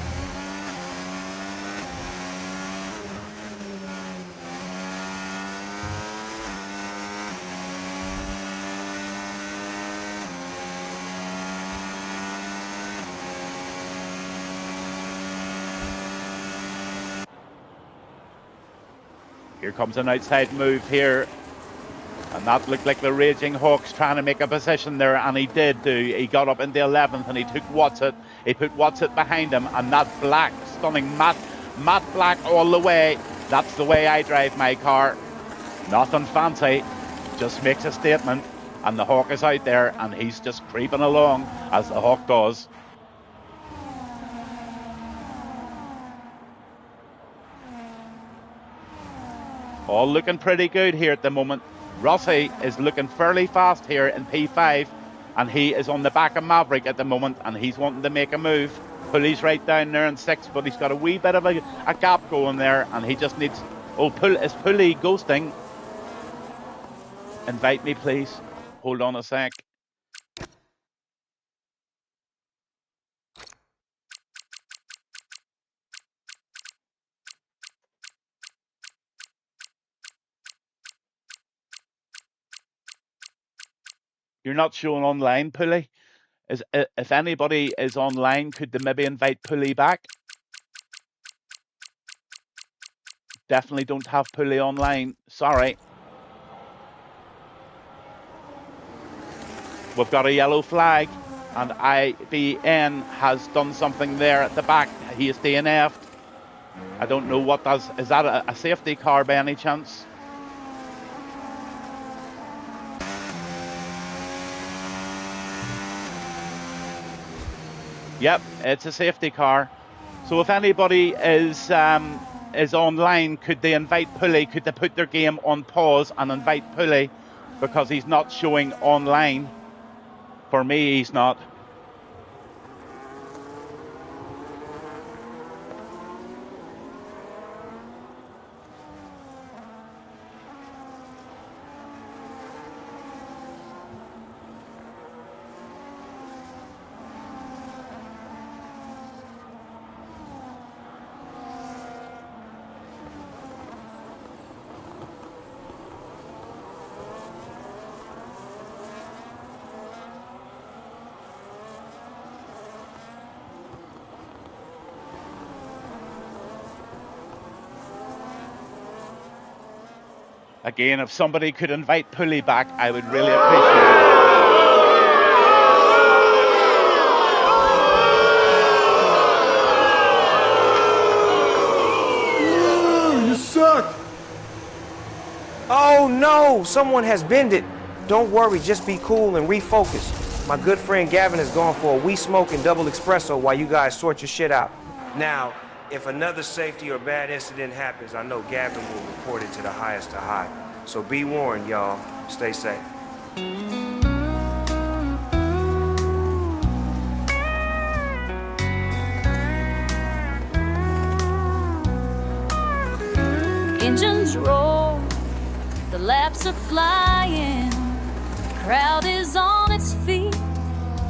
Here comes an outside move here. And that looked like the Raging Hawks trying to make a position there, and he did do. He got up into 11th and he took Watson. He put Watson behind him, and that black, stunning matte black all the way. That's the way I drive my car. Nothing fancy, just makes a statement. And the Hawk is out there, and he's just creeping along as the Hawk does. All looking pretty good here at the moment. Rossi is looking fairly fast here in P5, and he is on the back of Maverick at the moment, and he's wanting to make a move. Pulley's right down there in 6th, but he's got a wee bit of a gap going there, and he just needs... Oh, is Pulley ghosting? Invite me, please. Hold on a sec. You're not showing online, Pulley. If anybody is online, could they maybe invite Pulley back? Definitely don't have Pulley online. Sorry. We've got a yellow flag, and IBN has done something there at the back. He is DNF'd. I don't know what does. Is that a safety car by any chance? Yep, it's a safety car. So if anybody is online, could they invite Pulley? Could they put their game on pause and invite Pulley, because he's not showing online? For me, he's not. Again, if somebody could invite Pulley back, I would really appreciate it. You suck! Oh no, someone has bended. Don't worry, just be cool and refocus. My good friend Gavin has gone for a wee smoke and double espresso while you guys sort your shit out. Now, if another safety or bad incident happens, I know Gavin will report it to the highest of high. So be warned, y'all. Stay safe. Engines roar, the laps are flying, the crowd is on its feet,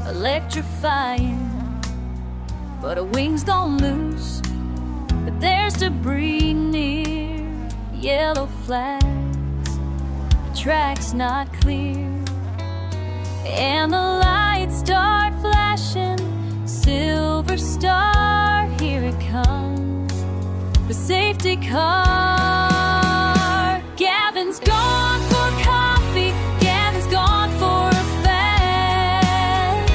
electrifying. But a wing's gone loose, but there's debris near, yellow flags, the track's not clear, and the lights start flashing. Silver Star, here it comes, the safety car. Gavin's gone for coffee, Gavin's gone for a fag,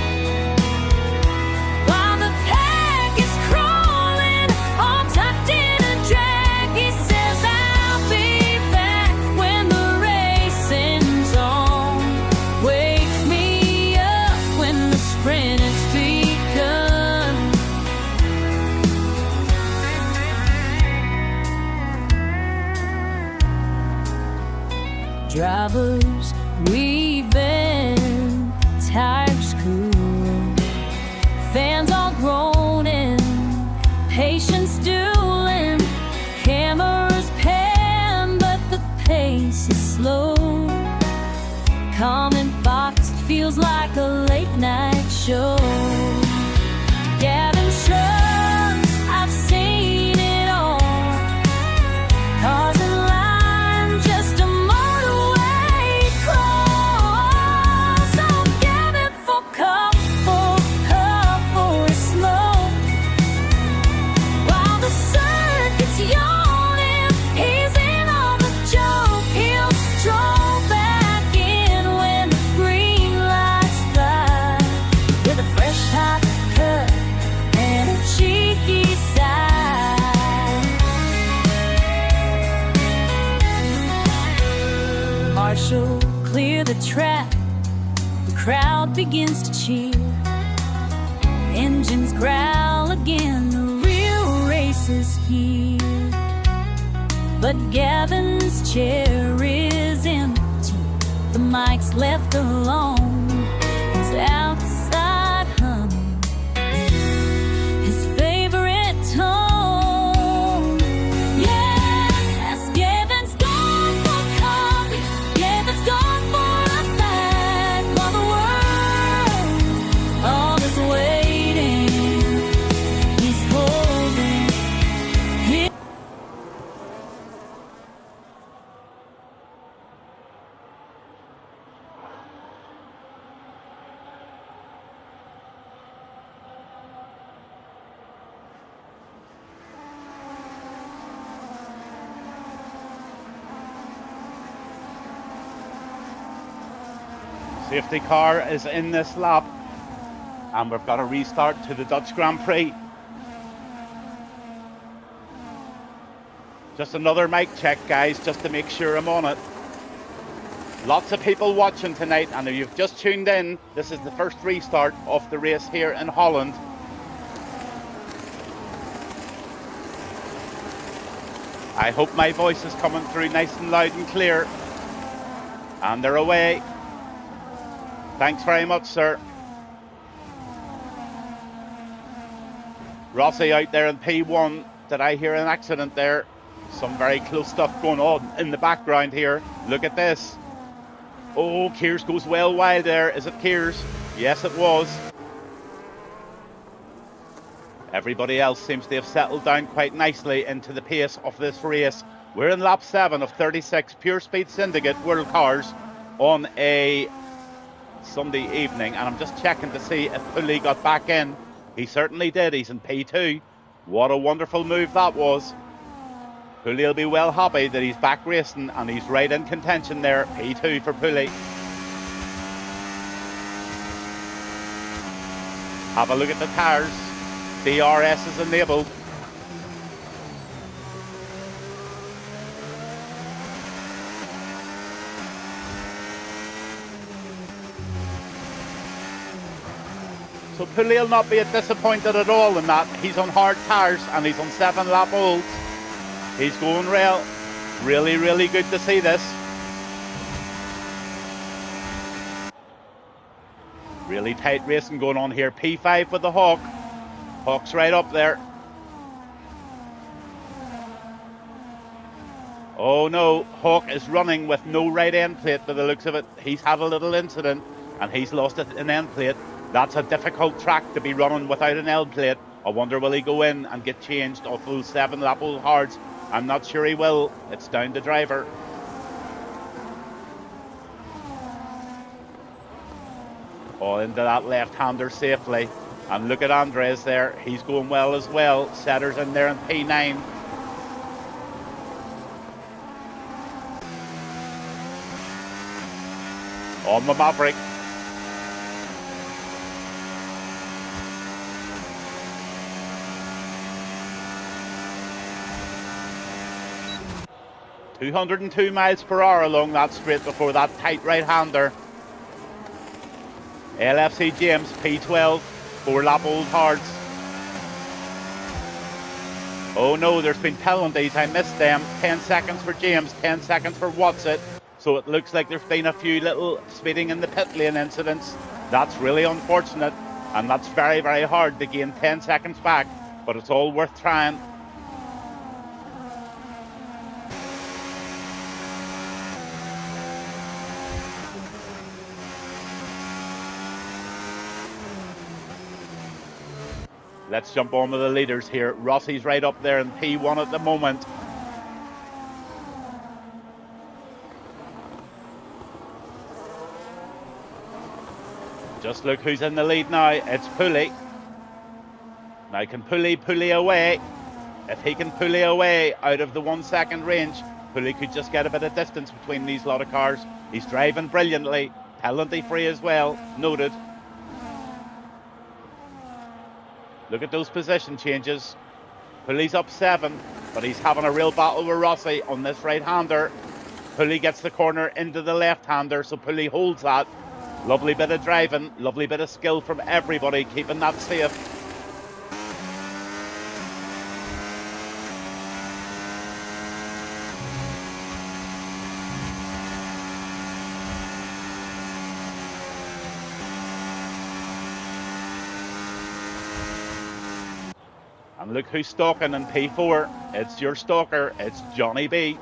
while the pack is crawling, all tucked in a drag. He says, I'll be back when the racing's on. Wake me up when the sprint has begun. Drivers weaving, tires cool, fans all groaning, patience dueling, cameras pan, but the pace is slow. Calm and boxed, feels like a late night show. Gavin shrugs, I've seen it all. Cars in line, just a motorway close. So Gavin for cup for a smoke, while the circuit's yawning, he's in on the joke. He'll stroll back in when the green lights fly, with a fresh hot cut and a cheeky side. Marshall, clear the track, the crowd begins to cheer. Engines growl again, the real race is here. But Gavin's chair is empty, the mic's left alone. He's outside humming his favorite tone. Yes, Gavin's gone for coffee, Gavin's gone for a fag, while the world all is waiting. He's holding his. Safety car is in this lap, and we've got a restart to the Dutch Grand Prix. Just another mic check, guys, just to make sure I'm on it. Lots of people watching tonight, and if you've just tuned in, this is the first restart of the race here in Holland. I hope my voice is coming through nice and loud and clear. And they're away. Thanks very much, sir. Rossi out there in P1. Did I hear an accident there? Some very close stuff going on in the background here. Look at this. Oh, Kears goes well wide there. Is it Kears? Yes, it was. Everybody else seems to have settled down quite nicely into the pace of this race. We're in lap 7 of 36 Pure Speed Syndicate World Cars on a Sunday evening. And I'm just checking to see if Pulley got back in. He certainly did. He's in P2. What a wonderful move that was. Pulley will be well happy that he's back racing, and he's right in contention there. P2 for Pulley. Have a look at the tyres. DRS is enabled. So Pulley will not be disappointed at all in that. He's on hard tyres and he's on 7 lap olds. He's going well. Really, really good to see this. Really tight racing going on here. P5 with the Hawk. Hawk's right up there. Oh no, Hawk is running with no right end plate by the looks of it. He's had a little incident and he's lost an end plate. That's a difficult track to be running without an end plate. I wonder will he go in and get changed off those 7 lap old hards. I'm not sure he will. It's down to driver. Oh, into that left-hander safely. And look at Andres there. He's going well as well. Setter's in there in P9. On the Maverick. .202 miles per hour along that straight before that tight right-hander. LFC James, P12, 4 lap old hards. Oh no, there's been penalties, I missed them. 10 seconds for James, 10 seconds for Watson. So it looks like there's been a few little speeding in the pit lane incidents. That's really unfortunate, and that's very, very hard to gain 10 seconds back, but it's all worth trying. Let's jump on with the leaders here. Rossi's right up there in P1 at the moment. Just look who's in the lead now. It's Pulley. Now can Pulley away. If he can Pulley away out of the 1 second range, Pulley could just get a bit of distance between these lot of cars. He's driving brilliantly. Penalty free as well. Noted. Look at those position changes. Pulley's up 7, but he's having a real battle with Rossi on this right-hander. Pulley gets the corner into the left-hander, so Pulley holds that. Lovely bit of driving, lovely bit of skill from everybody, keeping that safe. And look who's stalking in P4. It's your stalker. It's Johnny B.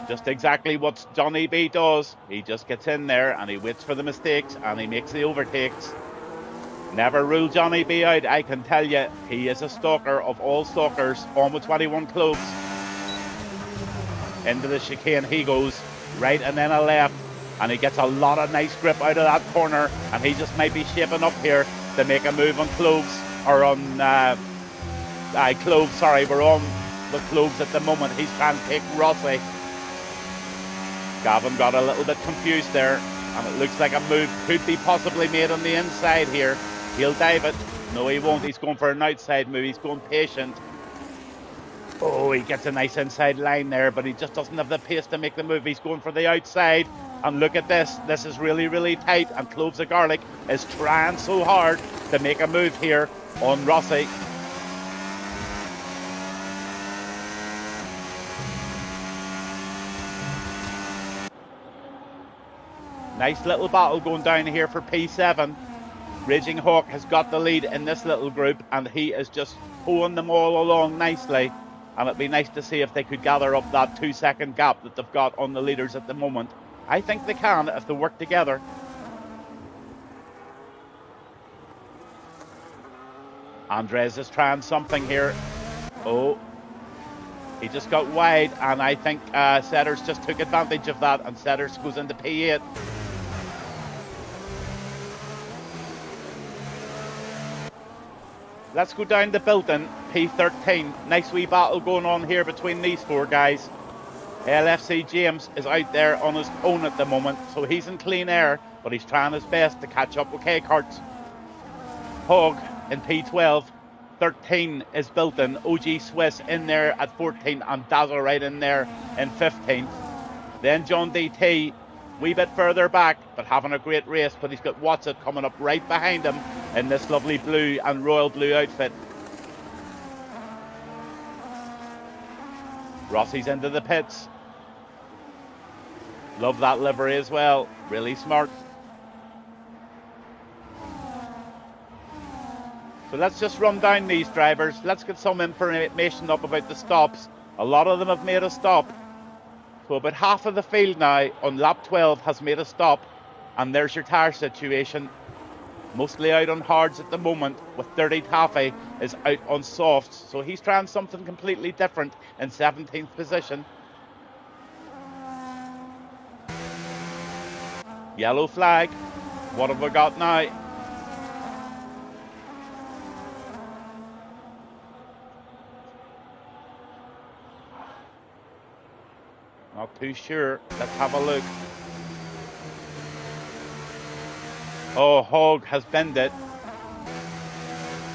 Just exactly what Johnny B does. He just gets in there and he waits for the mistakes and he makes the overtakes. Never rule Johnny B out, I can tell you. He is a stalker of all stalkers. On with 21 clubs. Into the chicane he goes. Right and then a left. And he gets a lot of nice grip out of that corner. And he just might be shaping up here to make a move on Cloves. Or on Cloves, sorry, we're on the Cloves at the moment. He's trying to take Rossi. Gavin got a little bit confused there. And it looks like a move could be possibly made on the inside here. He'll dive it. No, he won't. He's going for an outside move. He's going patient. Oh, he gets a nice inside line there, but he just doesn't have the pace to make the move. He's going for the outside. And look at this. This is really, really tight. And Cloves of Garlic is trying so hard to make a move here on Rossi. Nice little battle going down here for P7. Raging Hawk has got the lead in this little group, and he is just pulling them all along nicely. And it'd be nice to see if they could gather up that 2-second gap that they've got on the leaders at the moment. I think they can if they work together. Andres is trying something here. Oh, he just got wide, and I think Setters just took advantage of that, and Setters goes into P8. Let's go down the building, P13. Nice wee battle going on here between these four guys. LFC James is out there on his own at the moment, so he's in clean air, but he's trying his best to catch up with K-Karts. Hog in P12. 13 is Built-In. OG Swiss in there at 14, and Dazzle right in there in 15th. Then John DT, wee bit further back, but having a great race, but he's got Watson coming up right behind him in this lovely blue and royal blue outfit. Rossi's into the pits. Love that livery as well. Really smart. So let's just run down these drivers. Let's get some information up about the stops. A lot of them have made a stop. So about half of the field now on lap 12 has made a stop. And there's your tyre situation. Mostly out on hards at the moment, with 30 Taffy is out on softs. So he's trying something completely different in 17th position. Yellow flag. What have we got now? Not too sure. Let's have a look. Oh, Hog has binned it.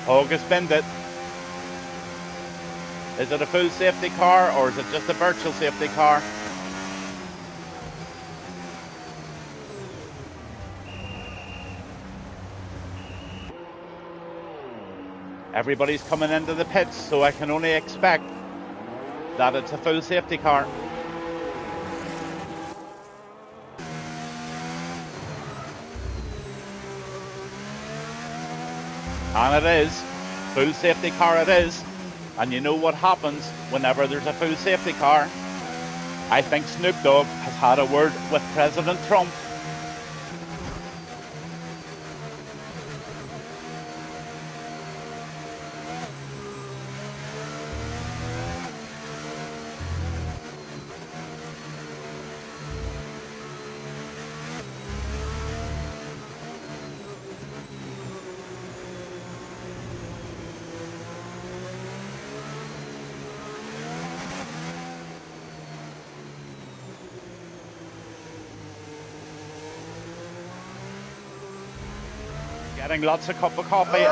Hog has binned it. Is it a full safety car or is it just a virtual safety car? Everybody's coming into the pits, so I can only expect that it's a full safety car. And it is. Full safety car it is. And you know what happens whenever there's a full safety car. I think Snoop Dogg has had a word with President Trump. Getting lots of cup of coffee.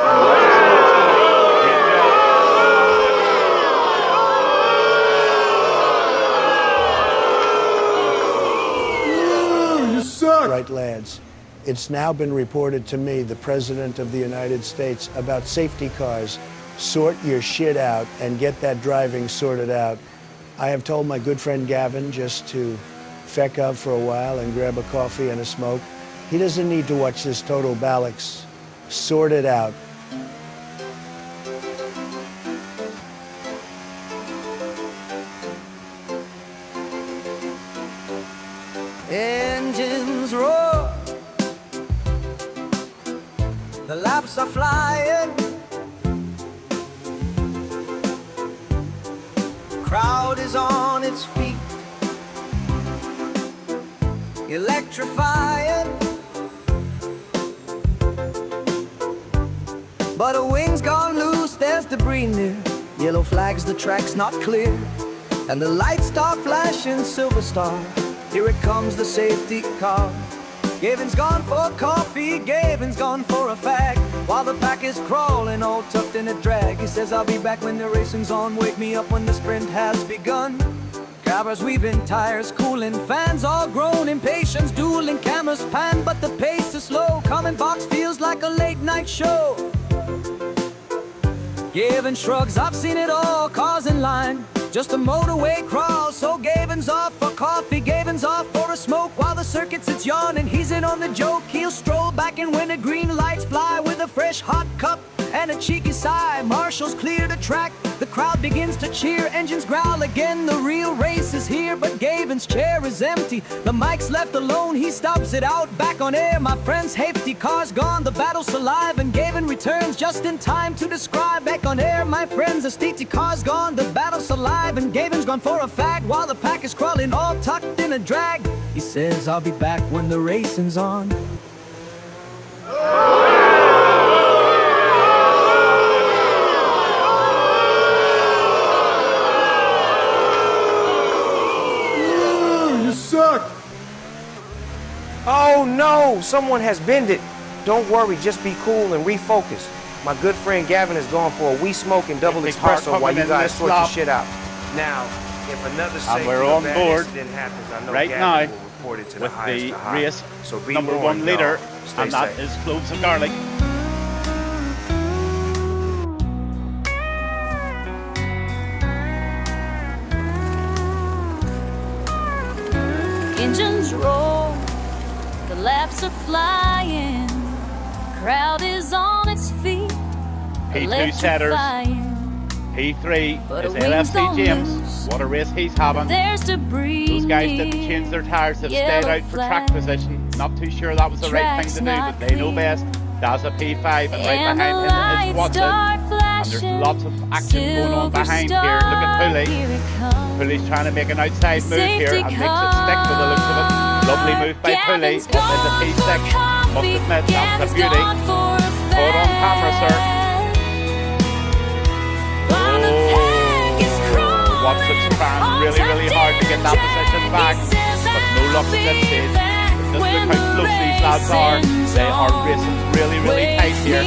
And you suck. Right, lads. It's now been reported to me, the President of the United States, about safety cars. Sort your shit out and get that driving sorted out. I have told my good friend Gavin just to feck up for a while and grab a coffee and a smoke. He doesn't need to watch this total Ballix. Sort it out. Engines roar, the laps are flying, crowd is on its feet, electrifying. But a wing's gone loose, there's debris near. Yellow flags, the track's not clear. And the lights start flashing, silver star. Here it comes, the safety car. Gavin's gone for coffee, Gavin's gone for a fag. While the pack is crawling, all tucked in a drag. He says, I'll be back when the racing's on. Wake me up when the sprint has begun. Grabbers weaving tires, cooling fans, all grown impatience, dueling cameras pan, but the pace is slow. Coming box feels like a late night show. Gavin shrugs, I've seen it all, cars in line, just a motorway crawl. So Gavin's off for coffee, Gavin's off for a smoke. While the circuit sits yawning, he's in on the joke. He'll stroll back in when the green lights fly, with a fresh hot cup and a cheeky sigh. Marshals clear the track, the crowd begins to cheer. Engines growl again, the real race is here. But Gavin's chair is empty, the mic's left alone. He stops it out, back on air. My friend's safety car's gone, the battle's alive, and Gavin returns just in time to describe. Back on air, my friend's safety car's gone, the battle's alive, and Gavin's gone for a fag. While the pack is crawling, all tucked in a drag. He says, I'll be back when the racing's on. Oh no, someone has bended. Don't worry, just be cool and refocus. My good friend Gavin has gone for a wee smoke and double Big car espresso while you coming in guys this sort your lap. shit out. Now, if another safety we're or on bad board incident happens, I know right Gavin now will report it to the with highest the high. race So be number warned, one leader, y'all. Stay and that safe. is cloves of garlic. Engines roar, the laps are flying, crowd is on its feet, P2 setters, electrifying. P3 But is the wings LFC don't James. lose. What a race he's having. There's debris. Those guys didn't change their tires, they've stayed Yellow out for track flag. position. Not too sure that was the right thing Track's to do, not but they know clear. best. That's a P5, and right And the behind him is lights Watson. start And flashing. there's lots of action going on Silver behind here. Look at star, Pulley. here it comes. Pulley's trying to make an outside move here Safety and makes it stick with the looks of it. Lovely move by Pulley Gavin's up in the gone P6. for Must coffee. admit, that's a Gavin's beauty. gone for a Caught on camera, sir. While the pack is crawling, Watson's trying all really, really hard to get that tucked in position back, he says, but no luck at this stage. Just look how close these lads are. They are racing really, really tight here.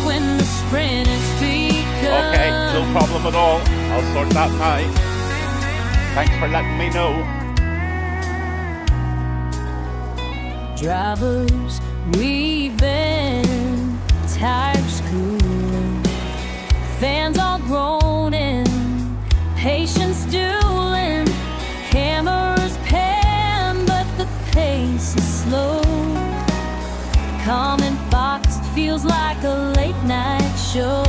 When the sprint is begun. Okay, no problem at all. I'll sort that now. Thanks for letting me know. Drivers weaving, tires cooling, fans all groaning, patience dueling, hammers pan, but the pace is slow. Coming boxed feels like a late night show.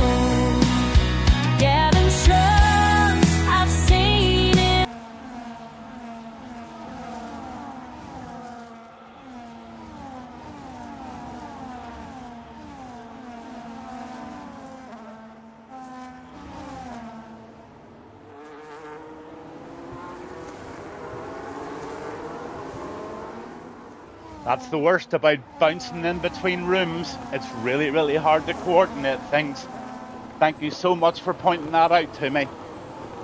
Gavin shrugs, I've seen it. That's the worst about bouncing in between rooms. It's really, really hard to coordinate things. Thank you so much for pointing that out to me.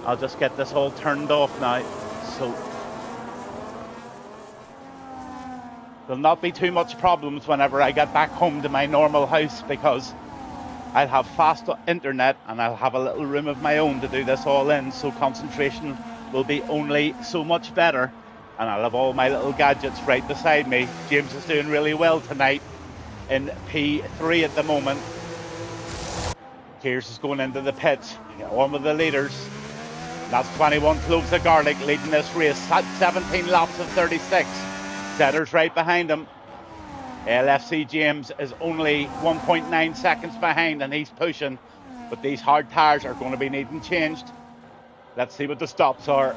I'll just get this all turned off now. So there'll not be too much problems whenever I get back home to my normal house, because I'll have fast internet and I'll have a little room of my own to do this all in, so concentration will be only so much better, and I'll have all my little gadgets right beside me. James is doing really well tonight in P3 at the moment. Kears is going into the pits, one of the leaders. That's 21 cloves of garlic leading this race. That's 17 laps of 36. Setter's right behind him. LFC James is only 1.9 seconds behind, and he's pushing. But these hard tyres are going to be needing changed. Let's see what the stops are.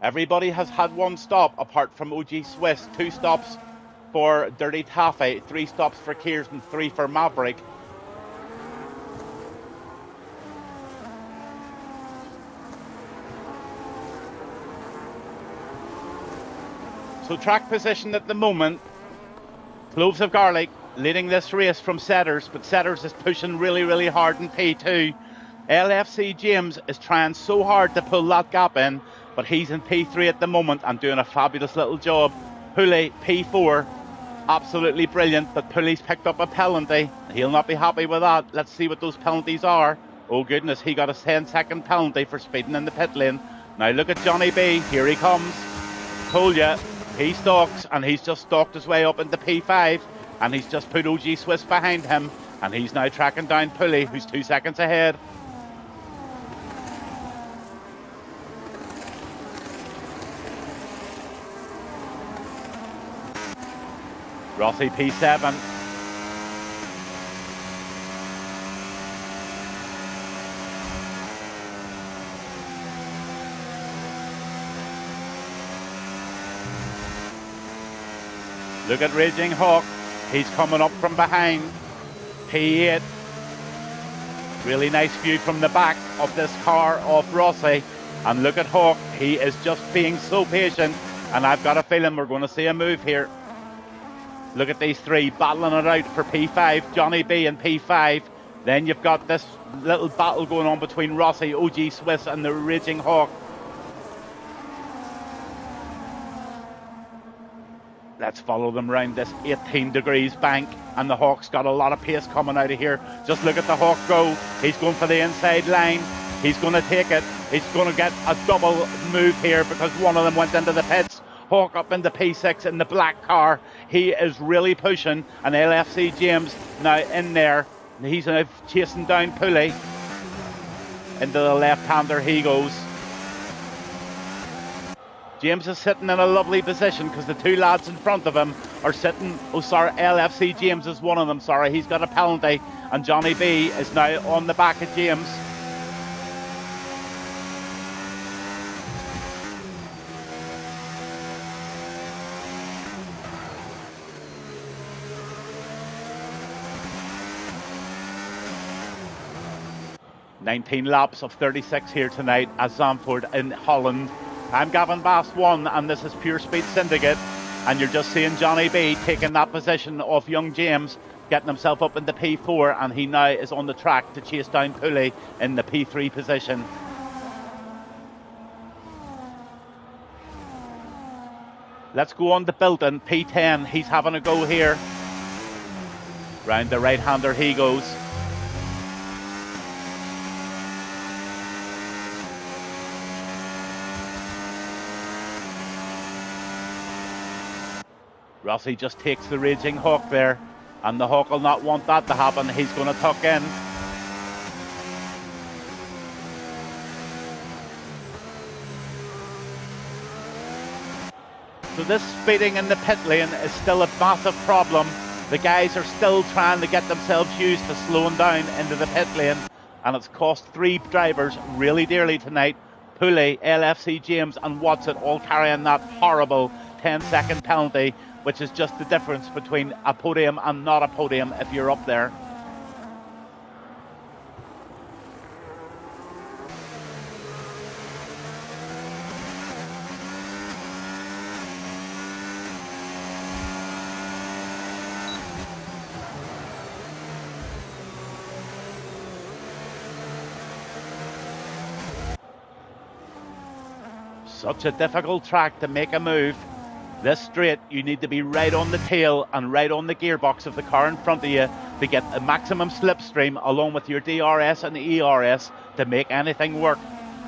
Everybody has had one stop apart from OG Swiss. 2 stops for Dirty Taffy, 3 stops for Kears, and 3 for Maverick. So track position at the moment, cloves of garlic leading this race from Setters, but Setters is pushing really, really hard in P2. LFC James is trying so hard to pull that gap in, but he's in P3 at the moment and doing a fabulous little job. Pulley, P4, absolutely brilliant, but Pulley's picked up a penalty. He'll not be happy with that. Let's see what those penalties are. Oh goodness, he got a 10-second penalty for speeding in the pit lane. Now look at Johnny B, here he comes. Told you, he stalks, and he's just stalked his way up into P5, and he's just put OG Swiss behind him, and he's now tracking down Pulley, who's 2 seconds ahead. Rossi P7. Look at Raging Hawk. He's coming up from behind. P8. Really nice view from the back of this car of Rossi. And look at Hawk. He is just being so patient. And I've got a feeling we're going to see a move here. Look at these three battling it out for P5. Johnny B and P5. Then you've got this little battle going on between Rossi, OG Swiss and the Raging Hawk. Let's follow them round this 18 degrees bank, and the Hawk's got a lot of pace coming out of here. Just look at the Hawk go. He's going for the inside line. He's going to take it. He's going to get a double move here because one of them went into the pits. Hawk up into P6 in the black car. He is really pushing, and LFC James now in there. He's now chasing down Pulley. Into the left-hander he goes. James is sitting in a lovely position because the two lads in front of him are sitting. Oh, sorry, LFC James is one of them. Sorry, he's got a penalty. And Johnny B is now on the back of James. "19 laps of 36 here tonight at Zandvoort in Holland. I'm Gavin Bass 1, and this is Pure Speed Syndicate, and you're just seeing Johnny B taking that position of young James, getting himself up into P4, and he now is on the track to chase down Pulley in the P3 position. Let's go on to Bilton, P10. He's having a go here. Round the right-hander he goes. Rossi just takes the Raging Hawk there, and the Hawk will not want that to happen. He's going to tuck in. So this speeding in the pit lane is still a massive problem. The guys are still trying to get themselves used to slowing down into the pit lane, and it's cost three drivers really dearly tonight. Pulley, LFC James and Watson all carrying that horrible 10-second penalty, which is just the difference between a podium and not a podium if you're up there. Such a difficult track to make a move. This straight, you need to be right on the tail and right on the gearbox of the car in front of you to get the maximum slipstream along with your DRS and ERS to make anything work.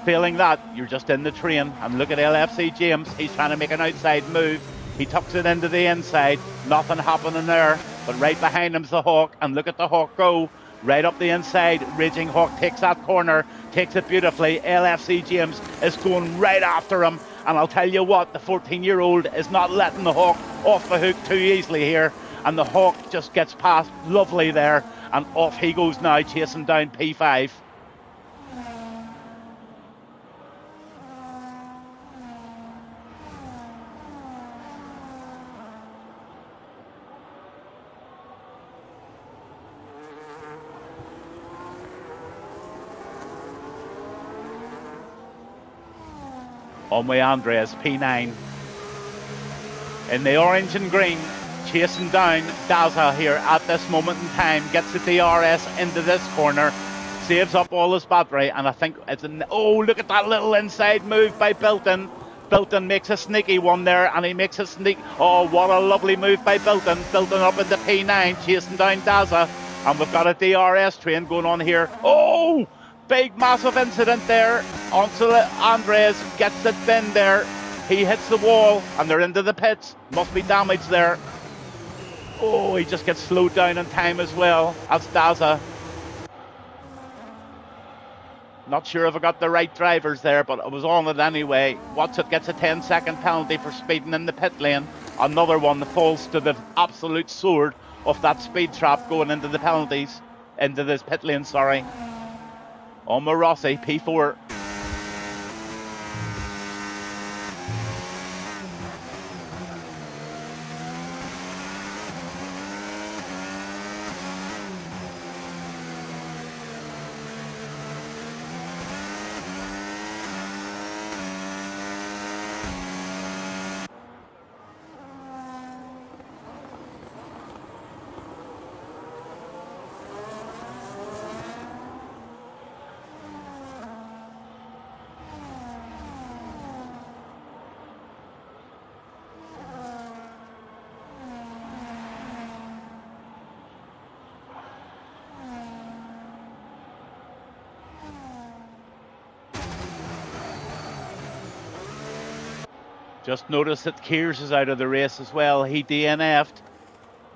Failing that, you're just in the train. And look at LFC James, he's trying to make an outside move. He tucks it into the inside, nothing happening there, but right behind him's the Hawk, and look at the Hawk go. Right up the inside, Raging Hawk takes that corner, takes it beautifully. LFC James is going right after him. And I'll tell you what, the 14-year-old is not letting the Hawk off the hook too easily here. And the Hawk just gets past lovely there. And off he goes now, chasing down P5. Onway Andreas, P9. In the orange and green, chasing down Daza here at this moment in time. Gets the DRS into this corner. Saves up all his battery, and I think it's an... Oh, look at that little inside move by Bilton. Bilton makes a sneaky one there, and he makes a sneak... Oh, what a lovely move by Bilton. Bilton up into P9, chasing down Daza. And we've got a DRS train going on here. Oh, big, massive incident there. Onto Andres, gets it bin there. He hits the wall, and they're into the pits. Must be damage there. Oh, he just gets slowed down in time as well. That's Daza. Not sure if I got the right drivers there, but I was on it anyway. Watson gets a 10-second penalty for speeding in the pit lane. Another one that falls to the absolute sword of that speed trap going into the penalties. Into this pit lane, sorry. On Rossi, P4. Just noticed that Kears is out of the race as well. He DNF'd.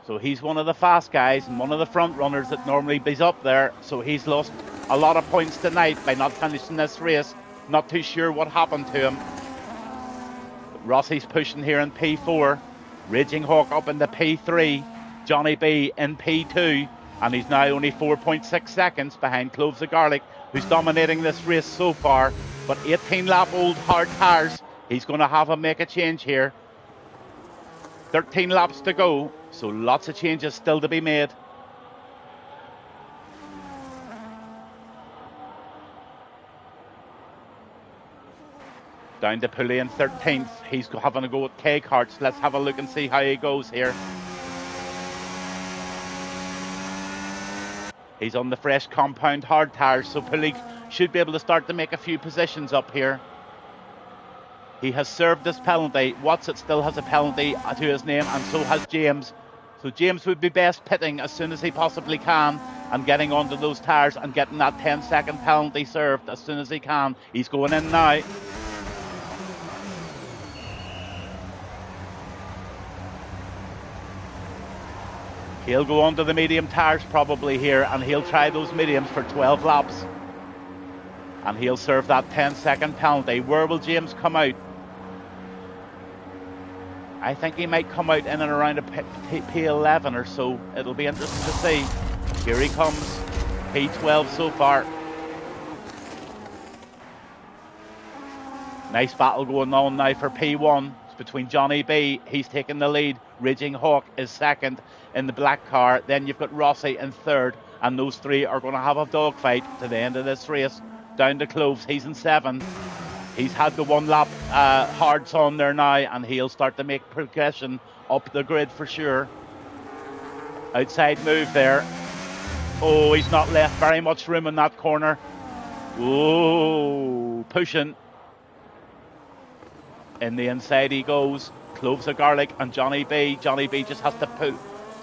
So he's one of the fast guys and one of the front runners that normally be up there. So he's lost a lot of points tonight by not finishing this race. Not too sure what happened to him. But Rossi's pushing here in P4. Raging Hawk up into P3. Johnny B in P2. And he's now only 4.6 seconds behind Cloves of Garlic, who's dominating this race so far. But 18-lap-old hard tires. He's going to have to make a change here. 13 laps to go, so lots of changes still to be made. Down to Poulet in 13th. He's having a go at K-Karts. Let's have a look and see how he goes here. He's on the fresh compound hard tires, so Poulet should be able to start to make a few positions up here. He has served this penalty. Watson still has a penalty to his name, and so has James. So James would be best pitting as soon as he possibly can and getting onto those tyres and getting that 10-second penalty served as soon as he can. He's going in now. He'll go onto the medium tyres probably here, and he'll try those mediums for 12 laps. And he'll serve that 10-second penalty. Where will James come out? I think he might come out in and around a P11 or so. It'll be interesting to see. Here he comes. P12 so far. Nice battle going on now for P1. It's between Johnny B. He's taking the lead. Raging Hawk is second in the black car. Then you've got Rossi in third. And those three are going to have a dogfight to the end of this race. Down to Cloves. He's in seventh. He's had the one lap hards on there now, and he'll start to make progression up the grid for sure. Outside move there. Oh, he's not left very much room in that corner. Oh, pushing. In the inside he goes. Cloves of Garlic and Johnny B. Johnny B just has to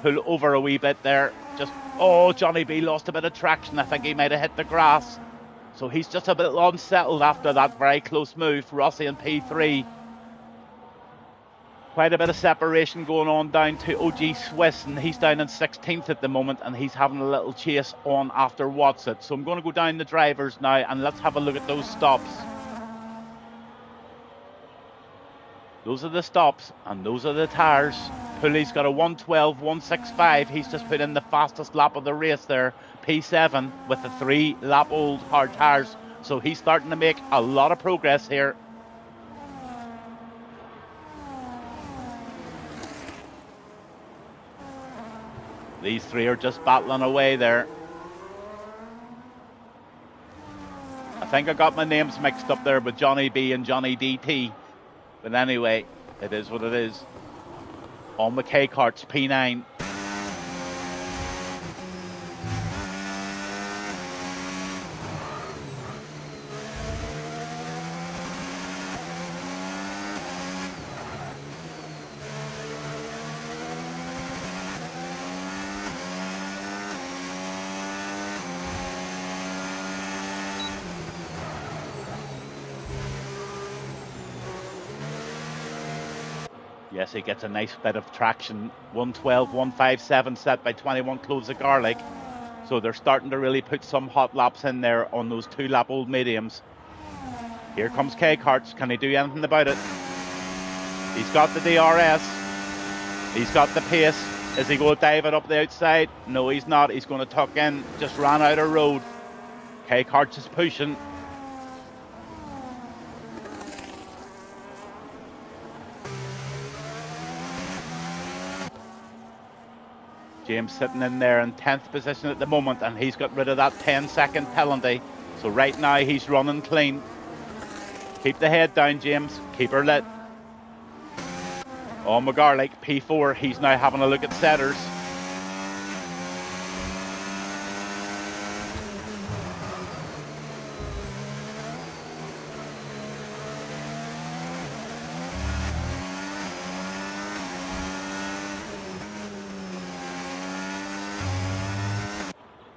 pull over a wee bit there. Johnny B lost a bit of traction. I think he might have hit the grass. So he's just a bit unsettled after that very close move. Rossi in P3. Quite a bit of separation going on down to OG Swiss, and he's down in 16th at the moment, and he's having a little chase on after Watson. So I'm going to go down the drivers now, and let's have a look at those stops. Those are the stops, and those are the tyres. Poulet's got a 1:12.165. He's just put in the fastest lap of the race there. P7 with the 3-lap-old hard tyres. So he's starting to make a lot of progress here. These three are just battling away there. I think I got my names mixed up there with Johnny B and Johnny DT. But anyway, it is what it is. On the K-Karts, P9. Yes, he gets a nice bit of traction. 112, 157 set by 21 cloves of garlic. So they're starting to really put some hot laps in there on those 2-lap old mediums. Here comes K-Karts. Can he do anything about it? He's got the DRS. He's got the pace. Is he going to dive it up the outside? No, he's not. He's going to tuck in. Just ran out of road. K-Karts is pushing. James sitting in there in 10th position at the moment, and he's got rid of that 10-second penalty. So right now he's running clean. Keep the head down, James. Keep her lit. Oh, McGarlick, P4. He's now having a look at setters.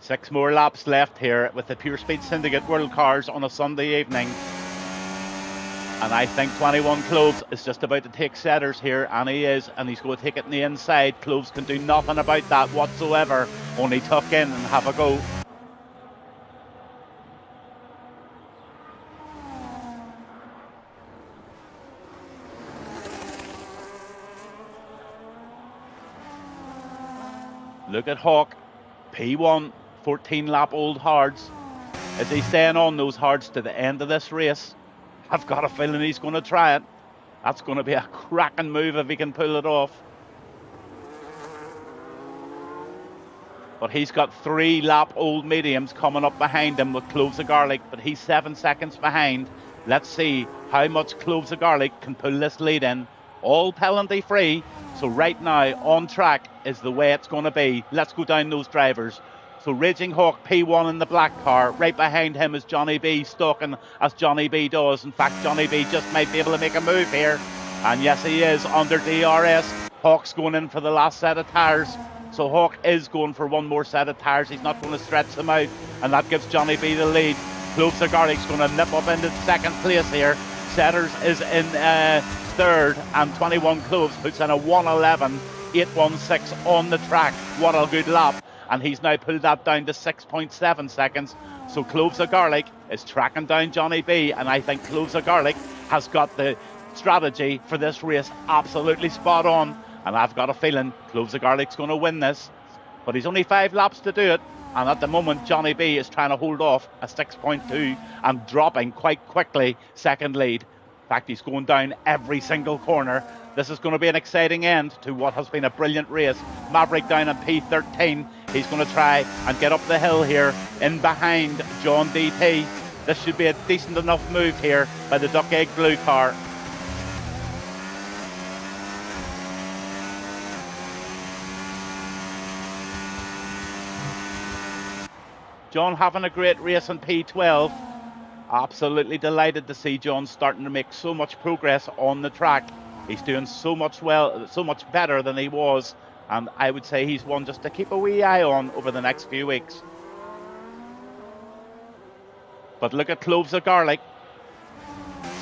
Six more laps left here with the Pure Speed Syndicate World Cars on a Sunday evening. And I think 21 Cloves is just about to take setters here, and he is, and he's going to take it in the inside. Cloves can do nothing about that whatsoever, only tuck in and have a go. Look at Hawk, P1. 14-lap old hards. Is he staying on those hards to the end of this race? I've got a feeling he's going to try it. That's going to be a cracking move if he can pull it off. But he's got 3-lap old mediums coming up behind him with cloves of garlic, but he's 7 seconds behind. Let's see how much cloves of garlic can pull this lead in. All penalty free, so right now on track is the way it's going to be. Let's go down those drivers. So Raging Hawk P1 in the black car. Right behind him is Johnny B, stalking as Johnny B does. In fact, Johnny B just might be able to make a move here. And yes, he is under DRS. Hawk's going in for the last set of tyres. So Hawk is going for one more set of tyres. He's not going to stretch them out. And that gives Johnny B the lead. Cloves of Garlic's going to nip up into second place here. Setters is in third. And 21 Cloves puts in a 1:11.816 on the track. What a good lap. And he's now pulled that down to 6.7 seconds. So Cloves of Garlic is tracking down Johnny B, and I think Cloves of Garlic has got the strategy for this race absolutely spot on. And I've got a feeling Cloves of Garlic's going to win this. But he's only 5 laps to do it. And at the moment, Johnny B is trying to hold off a 6.2 and dropping quite quickly second lead. In fact, he's going down every single corner. This is going to be an exciting end to what has been a brilliant race. Maverick down on P13. He's going to try and get up the hill here in behind John DT. This should be a decent enough move here by the Duck Egg Blue car. John having a great race on P12. Absolutely delighted to see John starting to make so much progress on the track. He's doing so much better than he was, and I would say he's one just to keep a wee eye on over the next few weeks. But look at Cloves of Garlic.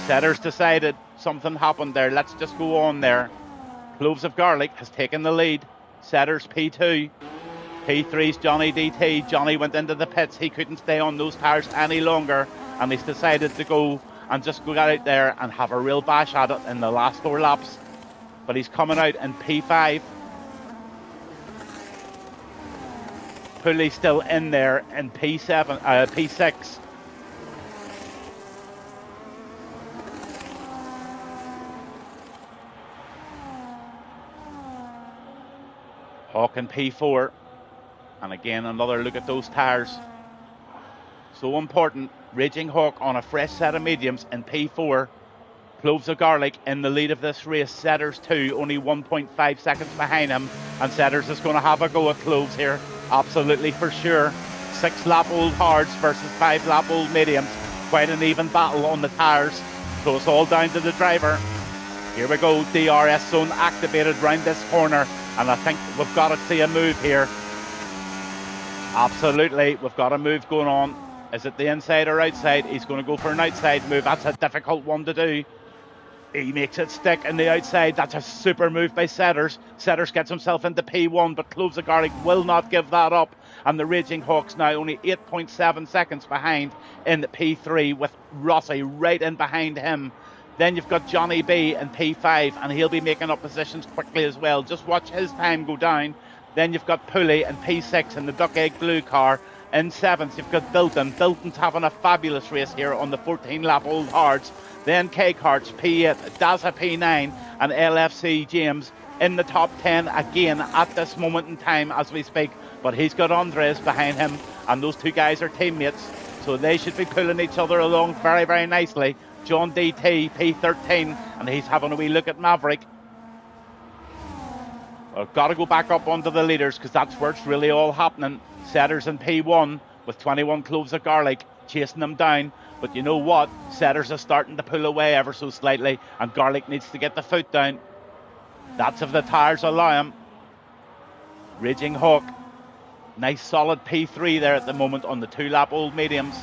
Setters decided something happened there. Let's just go on there. Cloves of Garlic has taken the lead. Setters P2. P3's Johnny DT. Johnny went into the pits. He couldn't stay on those tyres any longer, and he's decided to go and just go out there and have a real bash at it in the last 4 laps. But he's coming out in P5. Pulley's still in there in P6. Hawk in P4. And again, another look at those tyres. So important. Raging Hawk on a fresh set of mediums in P4. Cloves of Garlic in the lead of this race. Setters 2, only 1.5 seconds behind him. And Setters is going to have a go at Cloves here. Absolutely for sure. 6-lap old hards versus 5-lap old mediums. Quite an even battle on the tyres. So it's all down to the driver. Here we go. DRS zone activated round this corner. And I think we've got to see a move here. Absolutely. We've got a move going on. Is it the inside or outside? He's going to go for an outside move. That's a difficult one to do. He makes it stick in the outside. That's a super move by Setters. Setters gets himself into P1, but Cloves of Garlic will not give that up. And the Raging Hawks now only 8.7 seconds behind in P3 with Rossi right in behind him. Then you've got Johnny B in P5, and he'll be making up positions quickly as well. Just watch his time go down. Then you've got Pooley in P6 in the Duck Egg Blue car. In 7th, you've got Bilton. Bilton's having a fabulous race here on the 14-lap Old Hards. Then K-Karts, P8, Daza P9, and LFC James in the top 10 again at this moment in time as we speak. But he's got Andres behind him, and those two guys are teammates, so they should be pulling each other along very, very nicely. John DT, P13, and he's having a wee look at Maverick. I've got to go back up onto the leaders because that's where it's really all happening. Setters in P1 with 21 cloves of garlic chasing them down. But you know what? Setters are starting to pull away ever so slightly, and Garlic needs to get the foot down. That's if the tyres allow him. Raging Hawk. Nice solid P3 there at the moment on the 2-lap Old Mediums.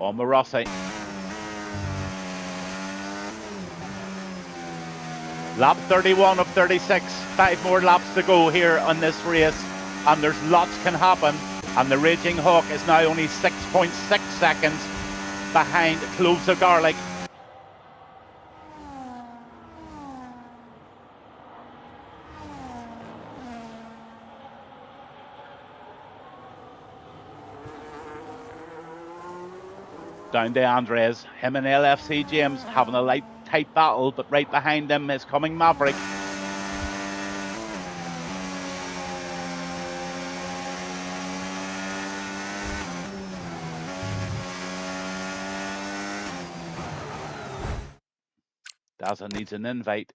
On Rossi. Lap 31 of 36. 5 more laps to go here on this race, and there's lots can happen. And the Raging Hawk is now only 6.6 seconds behind Cloves of Garlic. Down to Andres. Him and LFC James having a light, tight battle, but right behind them is coming Maverick. Daza needs an invite.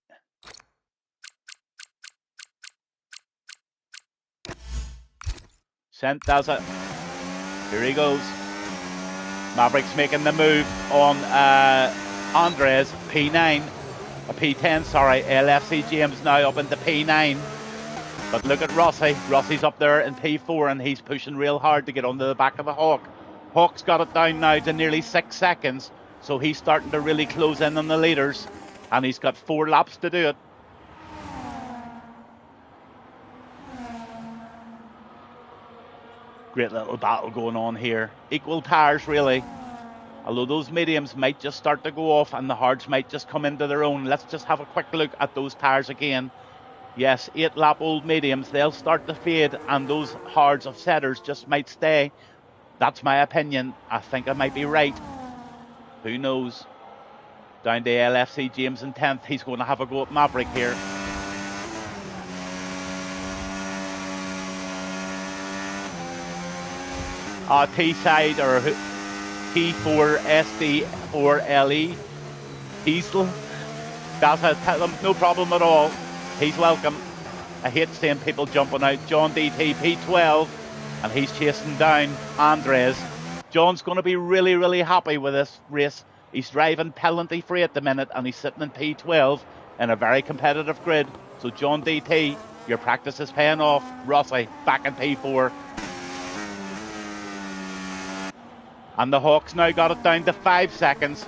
Sent Daza. Here he goes. Maverick's making the move on Andres, P9, P10, sorry. LFC James now up into P9. But look at Rossi. Rossi's up there in P4, and he's pushing real hard to get onto the back of the Hawk. Hawk's got it down now to nearly 6 seconds, so he's starting to really close in on the leaders, and he's got 4 laps to do it. Great little battle going on here. Equal tyres, really. Although those mediums might just start to go off and the hards might just come into their own. Let's just have a quick look at those tyres again. Yes, 8-lap Old Mediums, they'll start to fade, and those hards of Setters just might stay. That's my opinion. I think I might be right. Who knows? Down to LFC James in 10th. He's going to have a go at Maverick here. T-side or T4SD4LE. Diesel. That's tell him no problem at all. He's welcome. I hate seeing people jumping out. John DT P12, and he's chasing down Andres. John's going to be really, really happy with this race. He's driving penalty free at the minute, and he's sitting in P12 in a very competitive grid. So John DT, your practice is paying off. Rossi back in P4. And the Hawk's now got it down to 5 seconds.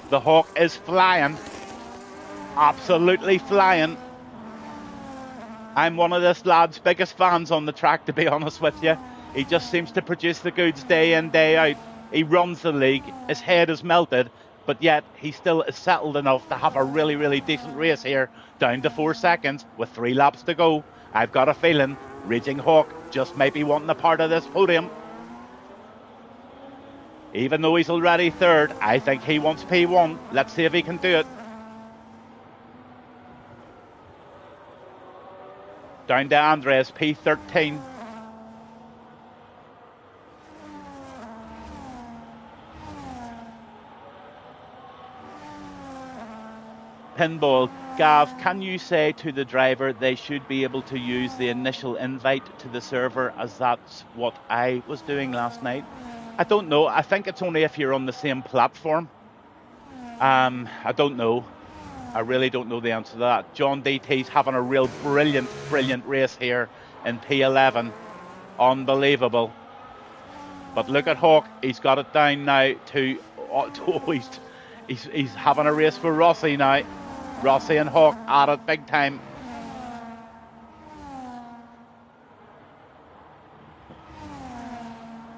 The Hawk is flying. Absolutely flying. I'm one of this lad's biggest fans on the track, to be honest with you. He just seems to produce the goods day in, day out. He runs the league. His head is melted, but yet he still is settled enough to have a really, really decent race here. Down to 4 seconds with 3 laps to go. I've got a feeling Raging Hawk just might be wanting a part of this podium. Even though he's already third, I think he wants P1. Let's see if he can do it. Down to Andres, P13. Pinball. Gav, can you say to the driver they should be able to use the initial invite to the server, as that's what I was doing last night? I don't know. I think it's only if you're on the same platform. I don't know. I really don't know the answer to that. John DT's having a real brilliant race here in P11. Unbelievable. But look at Hawk. He's got it down now to... Oh, he's having a race for Rossi now. Rossi and Hawk at it big time.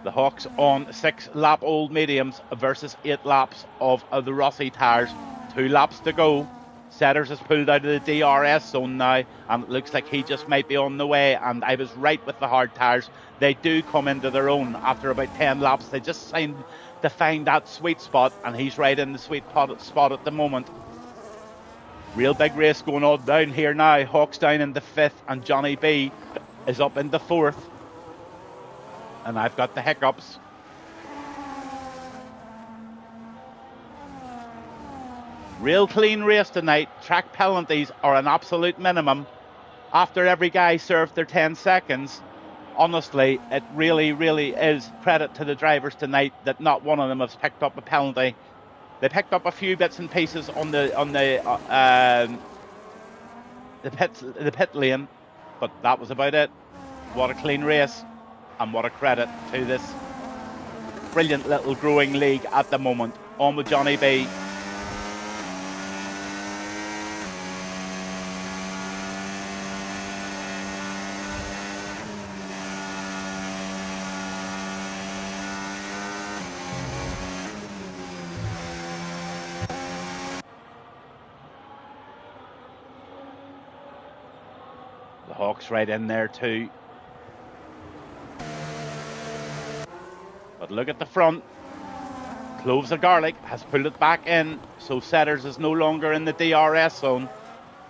The Hawks on 6 lap old mediums versus 8 laps of the Rossi tyres. 2 laps to go. Setters has pulled out of the DRS zone now, and it looks like he just might be on the way. And I was right with the hard tyres. They do come into their own after about 10 laps. They just seem to find that sweet spot, and he's right in the sweet spot at the moment. Real big race going on down here now. Hawks down in the 5th, and Johnny B is up in the 4th. And I've got the hiccups. Real clean race tonight. Track penalties are an absolute minimum. After every guy served their 10 seconds, honestly, it really is credit to the drivers tonight that not one of them has picked up a penalty. They picked up a few bits and pieces on the pit lane, but that was about it. What a clean race, and what a credit to this brilliant little growing league at the moment. On with Johnny B. The Hawks right in there too. But look at the front. Cloves of Garlic has pulled it back in, so Setters is no longer in the DRS zone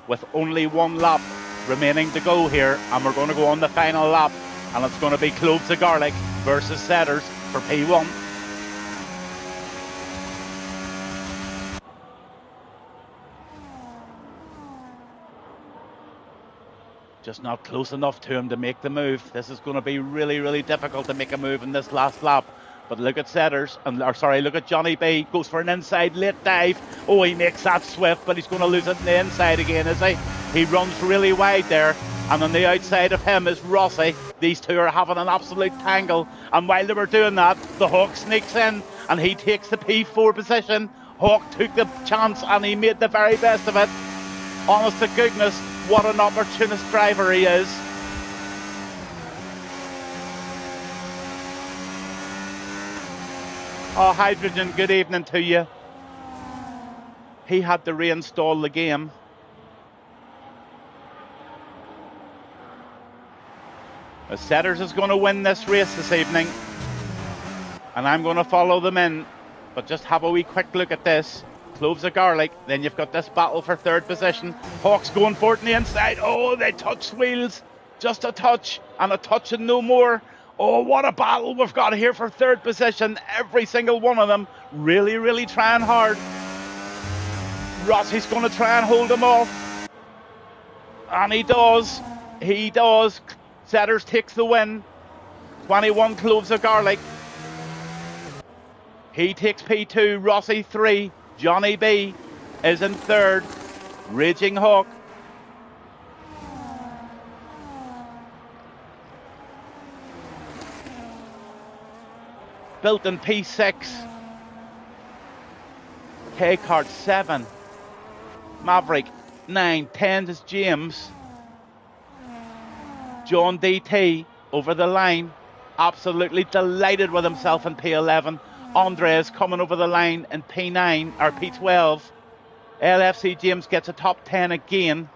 with only 1 lap remaining to go here, and we're going to go on the final lap, and it's going to be Cloves of Garlic versus Setters for P1. Just not close enough to him to make the move. This is going to be really difficult to make a move in this last lap. But look at Setters, look at Johnny B. Goes for an inside late dive. Oh, he makes that swift, but he's going to lose it in the inside again, is he? He runs really wide there. And on the outside of him is Rossi. These two are having an absolute tangle. And while they were doing that, the Hawk sneaks in and he takes the P4 position. Hawk took the chance and he made the very best of it. Honest to goodness, what an opportunist driver he is. Oh, Hydrogen, good evening to you. He had to reinstall the game. The Setters is going to win this race this evening, and I'm going to follow them in. But just have a wee quick look at this. Cloves of Garlic, then you've got this battle for 3rd position. Hawks going for it in the inside. Oh, they touched wheels. Just a touch, and a touch and no more. Oh, what a battle we've got here for 3rd position. Every single one of them really trying hard. Rossi's going to try and hold them off. And he does. He does. Setters takes the win. 21 Cloves of Garlic. He takes P2. Rossi 3. Johnny B is in 3rd. Raging Hawk. Built in P6. K-Kart 7. Maverick 9. 10 is James. John DT over the line. Absolutely delighted with himself in P11. Andres coming over the line in P9 or P12. LFC James gets a top 10 again.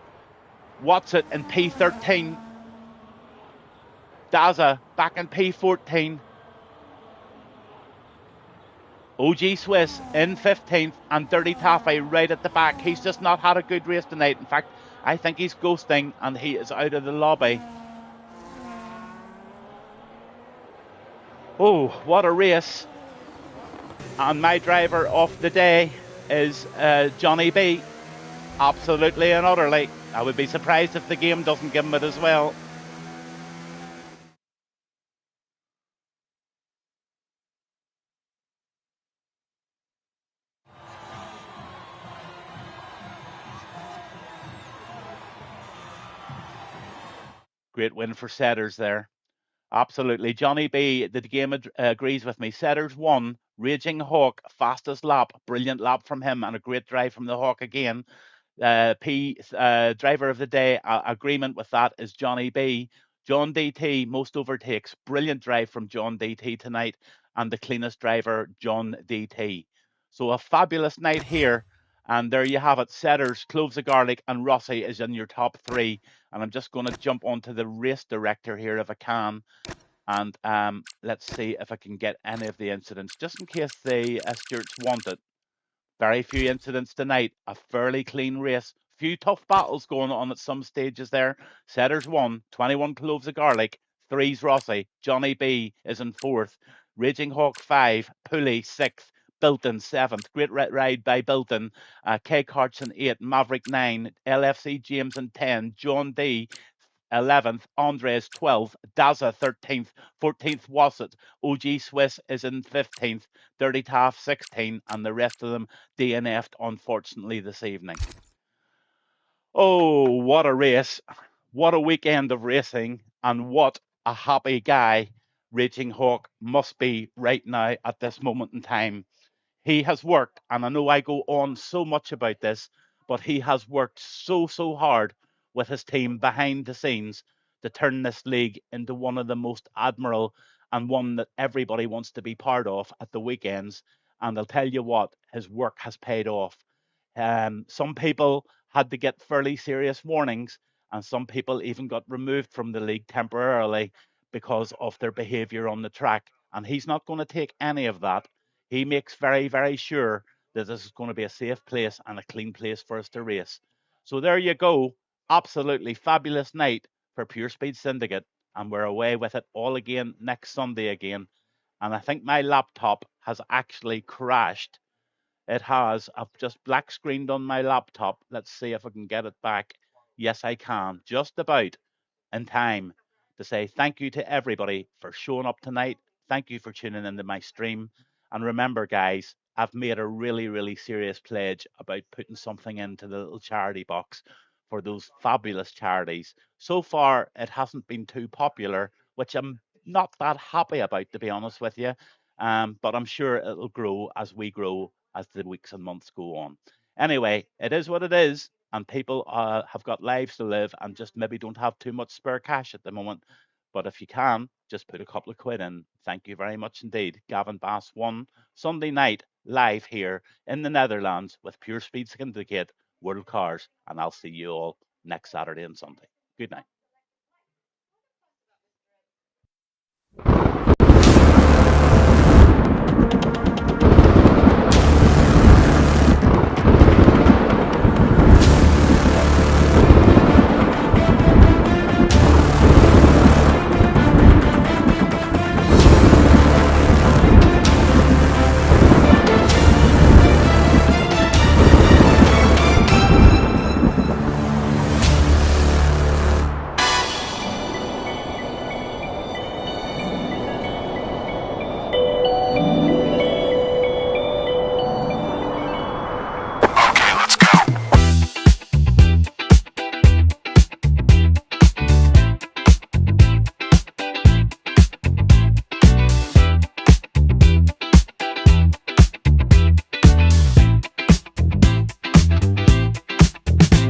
What's it in P13? Daza back in P14. OG Swiss in 15th, and Dirty Taffy right at the back. He's just not had a good race tonight. In fact, I think he's ghosting and he is out of the lobby. Oh, what a race. And my driver of the day is Johnny B. Absolutely and utterly. I would be surprised if the game doesn't give him it as well. Great win for Setters there. Absolutely. Johnny B, the game agrees with me. Setters won. Raging Hawk, fastest lap. Brilliant lap from him and a great drive from the Hawk again. Driver of the day, agreement with that is Johnny B. John DT, most overtakes. Brilliant drive from John DT tonight. And the cleanest driver, John DT. So a fabulous night here. And there you have it. Setters, Cloves of Garlic, and Rossi is in your top three. And I'm just going to jump onto the race director here if I can. And let's see if I can get any of the incidents, just in case the stewards want it. Very few incidents tonight. A fairly clean race. Few tough battles going on at some stages there. Setters won. 21 Cloves of Garlic. 3's Rossi. Johnny B is in 4th. Raging Hawk 5. Pulley 6th. Bilton 7th. Great ride by Bilton. K Karts in 8. Maverick 9. LFC James in 10. John D 11th, Andres 12th, Daza 13th, 14th Wassett, OG Swiss is in 15th, Dirty Taff 16th, and the rest of them DNF'd unfortunately this evening. Oh, what a race. What a weekend of racing, and what a happy guy Raging Hawk must be right now at this moment in time. He has worked, and I know I go on so much about this, but he has worked so hard with his team behind the scenes to turn this league into one of the most admirable and one that everybody wants to be part of at the weekends. And I'll tell you what, his work has paid off. Some people had to get fairly serious warnings, and some people even got removed from the league temporarily because of their behaviour on the track. And he's not going to take any of that. He makes very sure that this is going to be a safe place and a clean place for us to race. So there you go. Absolutely fabulous night for Pure Speed Syndicate, and we're away with it all again next Sunday again. And I think my laptop has actually crashed. It has. I've just black screened on my laptop. Let's see if I can get it back. Yes, I can. Just about in time to say thank you to everybody for showing up tonight. Thank you for tuning into my stream. And remember, guys, I've made a really serious pledge about putting something into the little charity box for those fabulous charities. So far, it hasn't been too popular, which I'm not that happy about, to be honest with you. But I'm sure it'll grow as we grow as the weeks and months go on. Anyway, it is what it is, and people have got lives to live and just maybe don't have too much spare cash at the moment. But if you can, just put a couple of quid in. Thank you very much indeed. Gavin Bass 1, Sunday night, live here in the Netherlands with Pure Speed Syndicate, World Cars, and I'll see you all next Saturday and Sunday. Good night.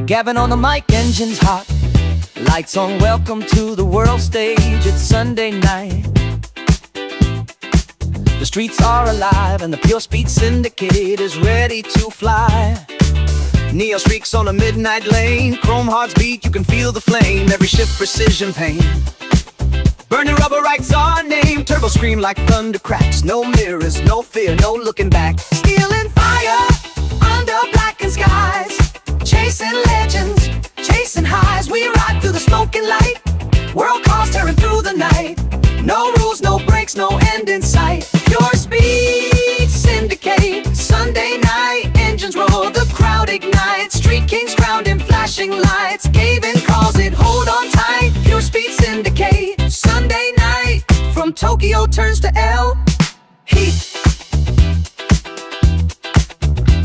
Gavin on the mic, engine's hot. Lights on, welcome to the world stage. It's Sunday night. The streets are alive and the Pure Speed Syndicate is ready to fly. Neo streaks on a midnight lane. Chrome hearts beat, you can feel the flame. Every shift precision pain. Burning rubber writes our name. Turbo scream like thunder cracks. No mirrors, no fear, no looking back. Steel and fire under blackened skies. Chasing legends, chasing highs. We ride through the smoking light. World cars tearing through the night. No rules, no brakes, no end in sight. Pure Speed Syndicate. Sunday night, engines roar, the crowd ignites. Street kings crowned in flashing lights. Gavin calls it, hold on tight. Pure Speed Syndicate. Sunday night, from Tokyo turns to L. Heat.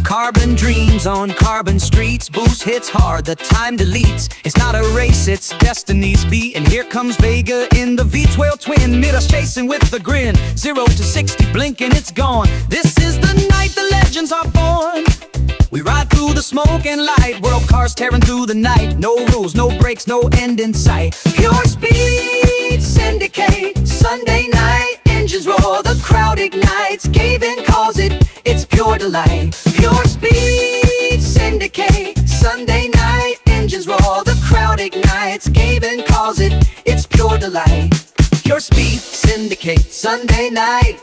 Carbon dreams on carbon streets. Boost hits hard, the time deletes. It's not a race, it's destiny's beat. And here comes Vega in the V12 twin. Mid us chasing with a grin. 0 to 60, blinking, it's gone. This is the night the legends are born. We ride through the smoke and light. World cars tearing through the night. No rules, no brakes, no end in sight. Pure speed, syndicate. Sunday night, engines roar, the crowd ignites. Cave-in calls it, it's pure delight. Pure speed, syndicate. Sunday night, engines roar, the crowd ignites. Cave-in calls it, it's pure delight. Pure speed, syndicate. Sunday night.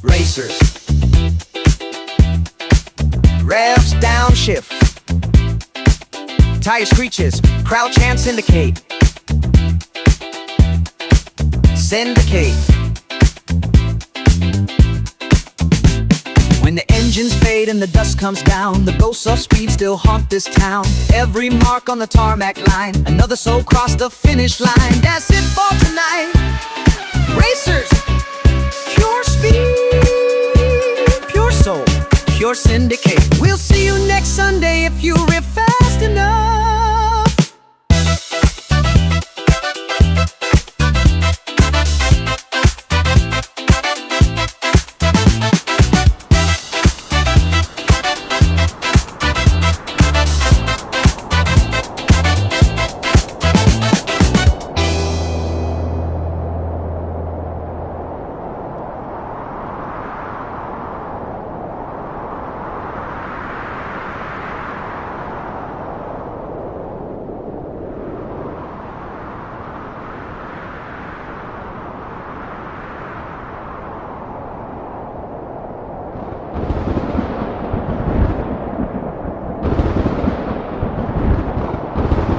Racers. Revs downshift. Tire screeches, crowd chants syndicate. Syndicate. When the engines fade and the dust comes down, the ghosts of speed still haunt this town. Every mark on the tarmac line, another soul crossed the finish line. That's it for tonight. Racers, pure speed, pure soul, pure syndicate. We'll see you next Sunday if you riff fast enough.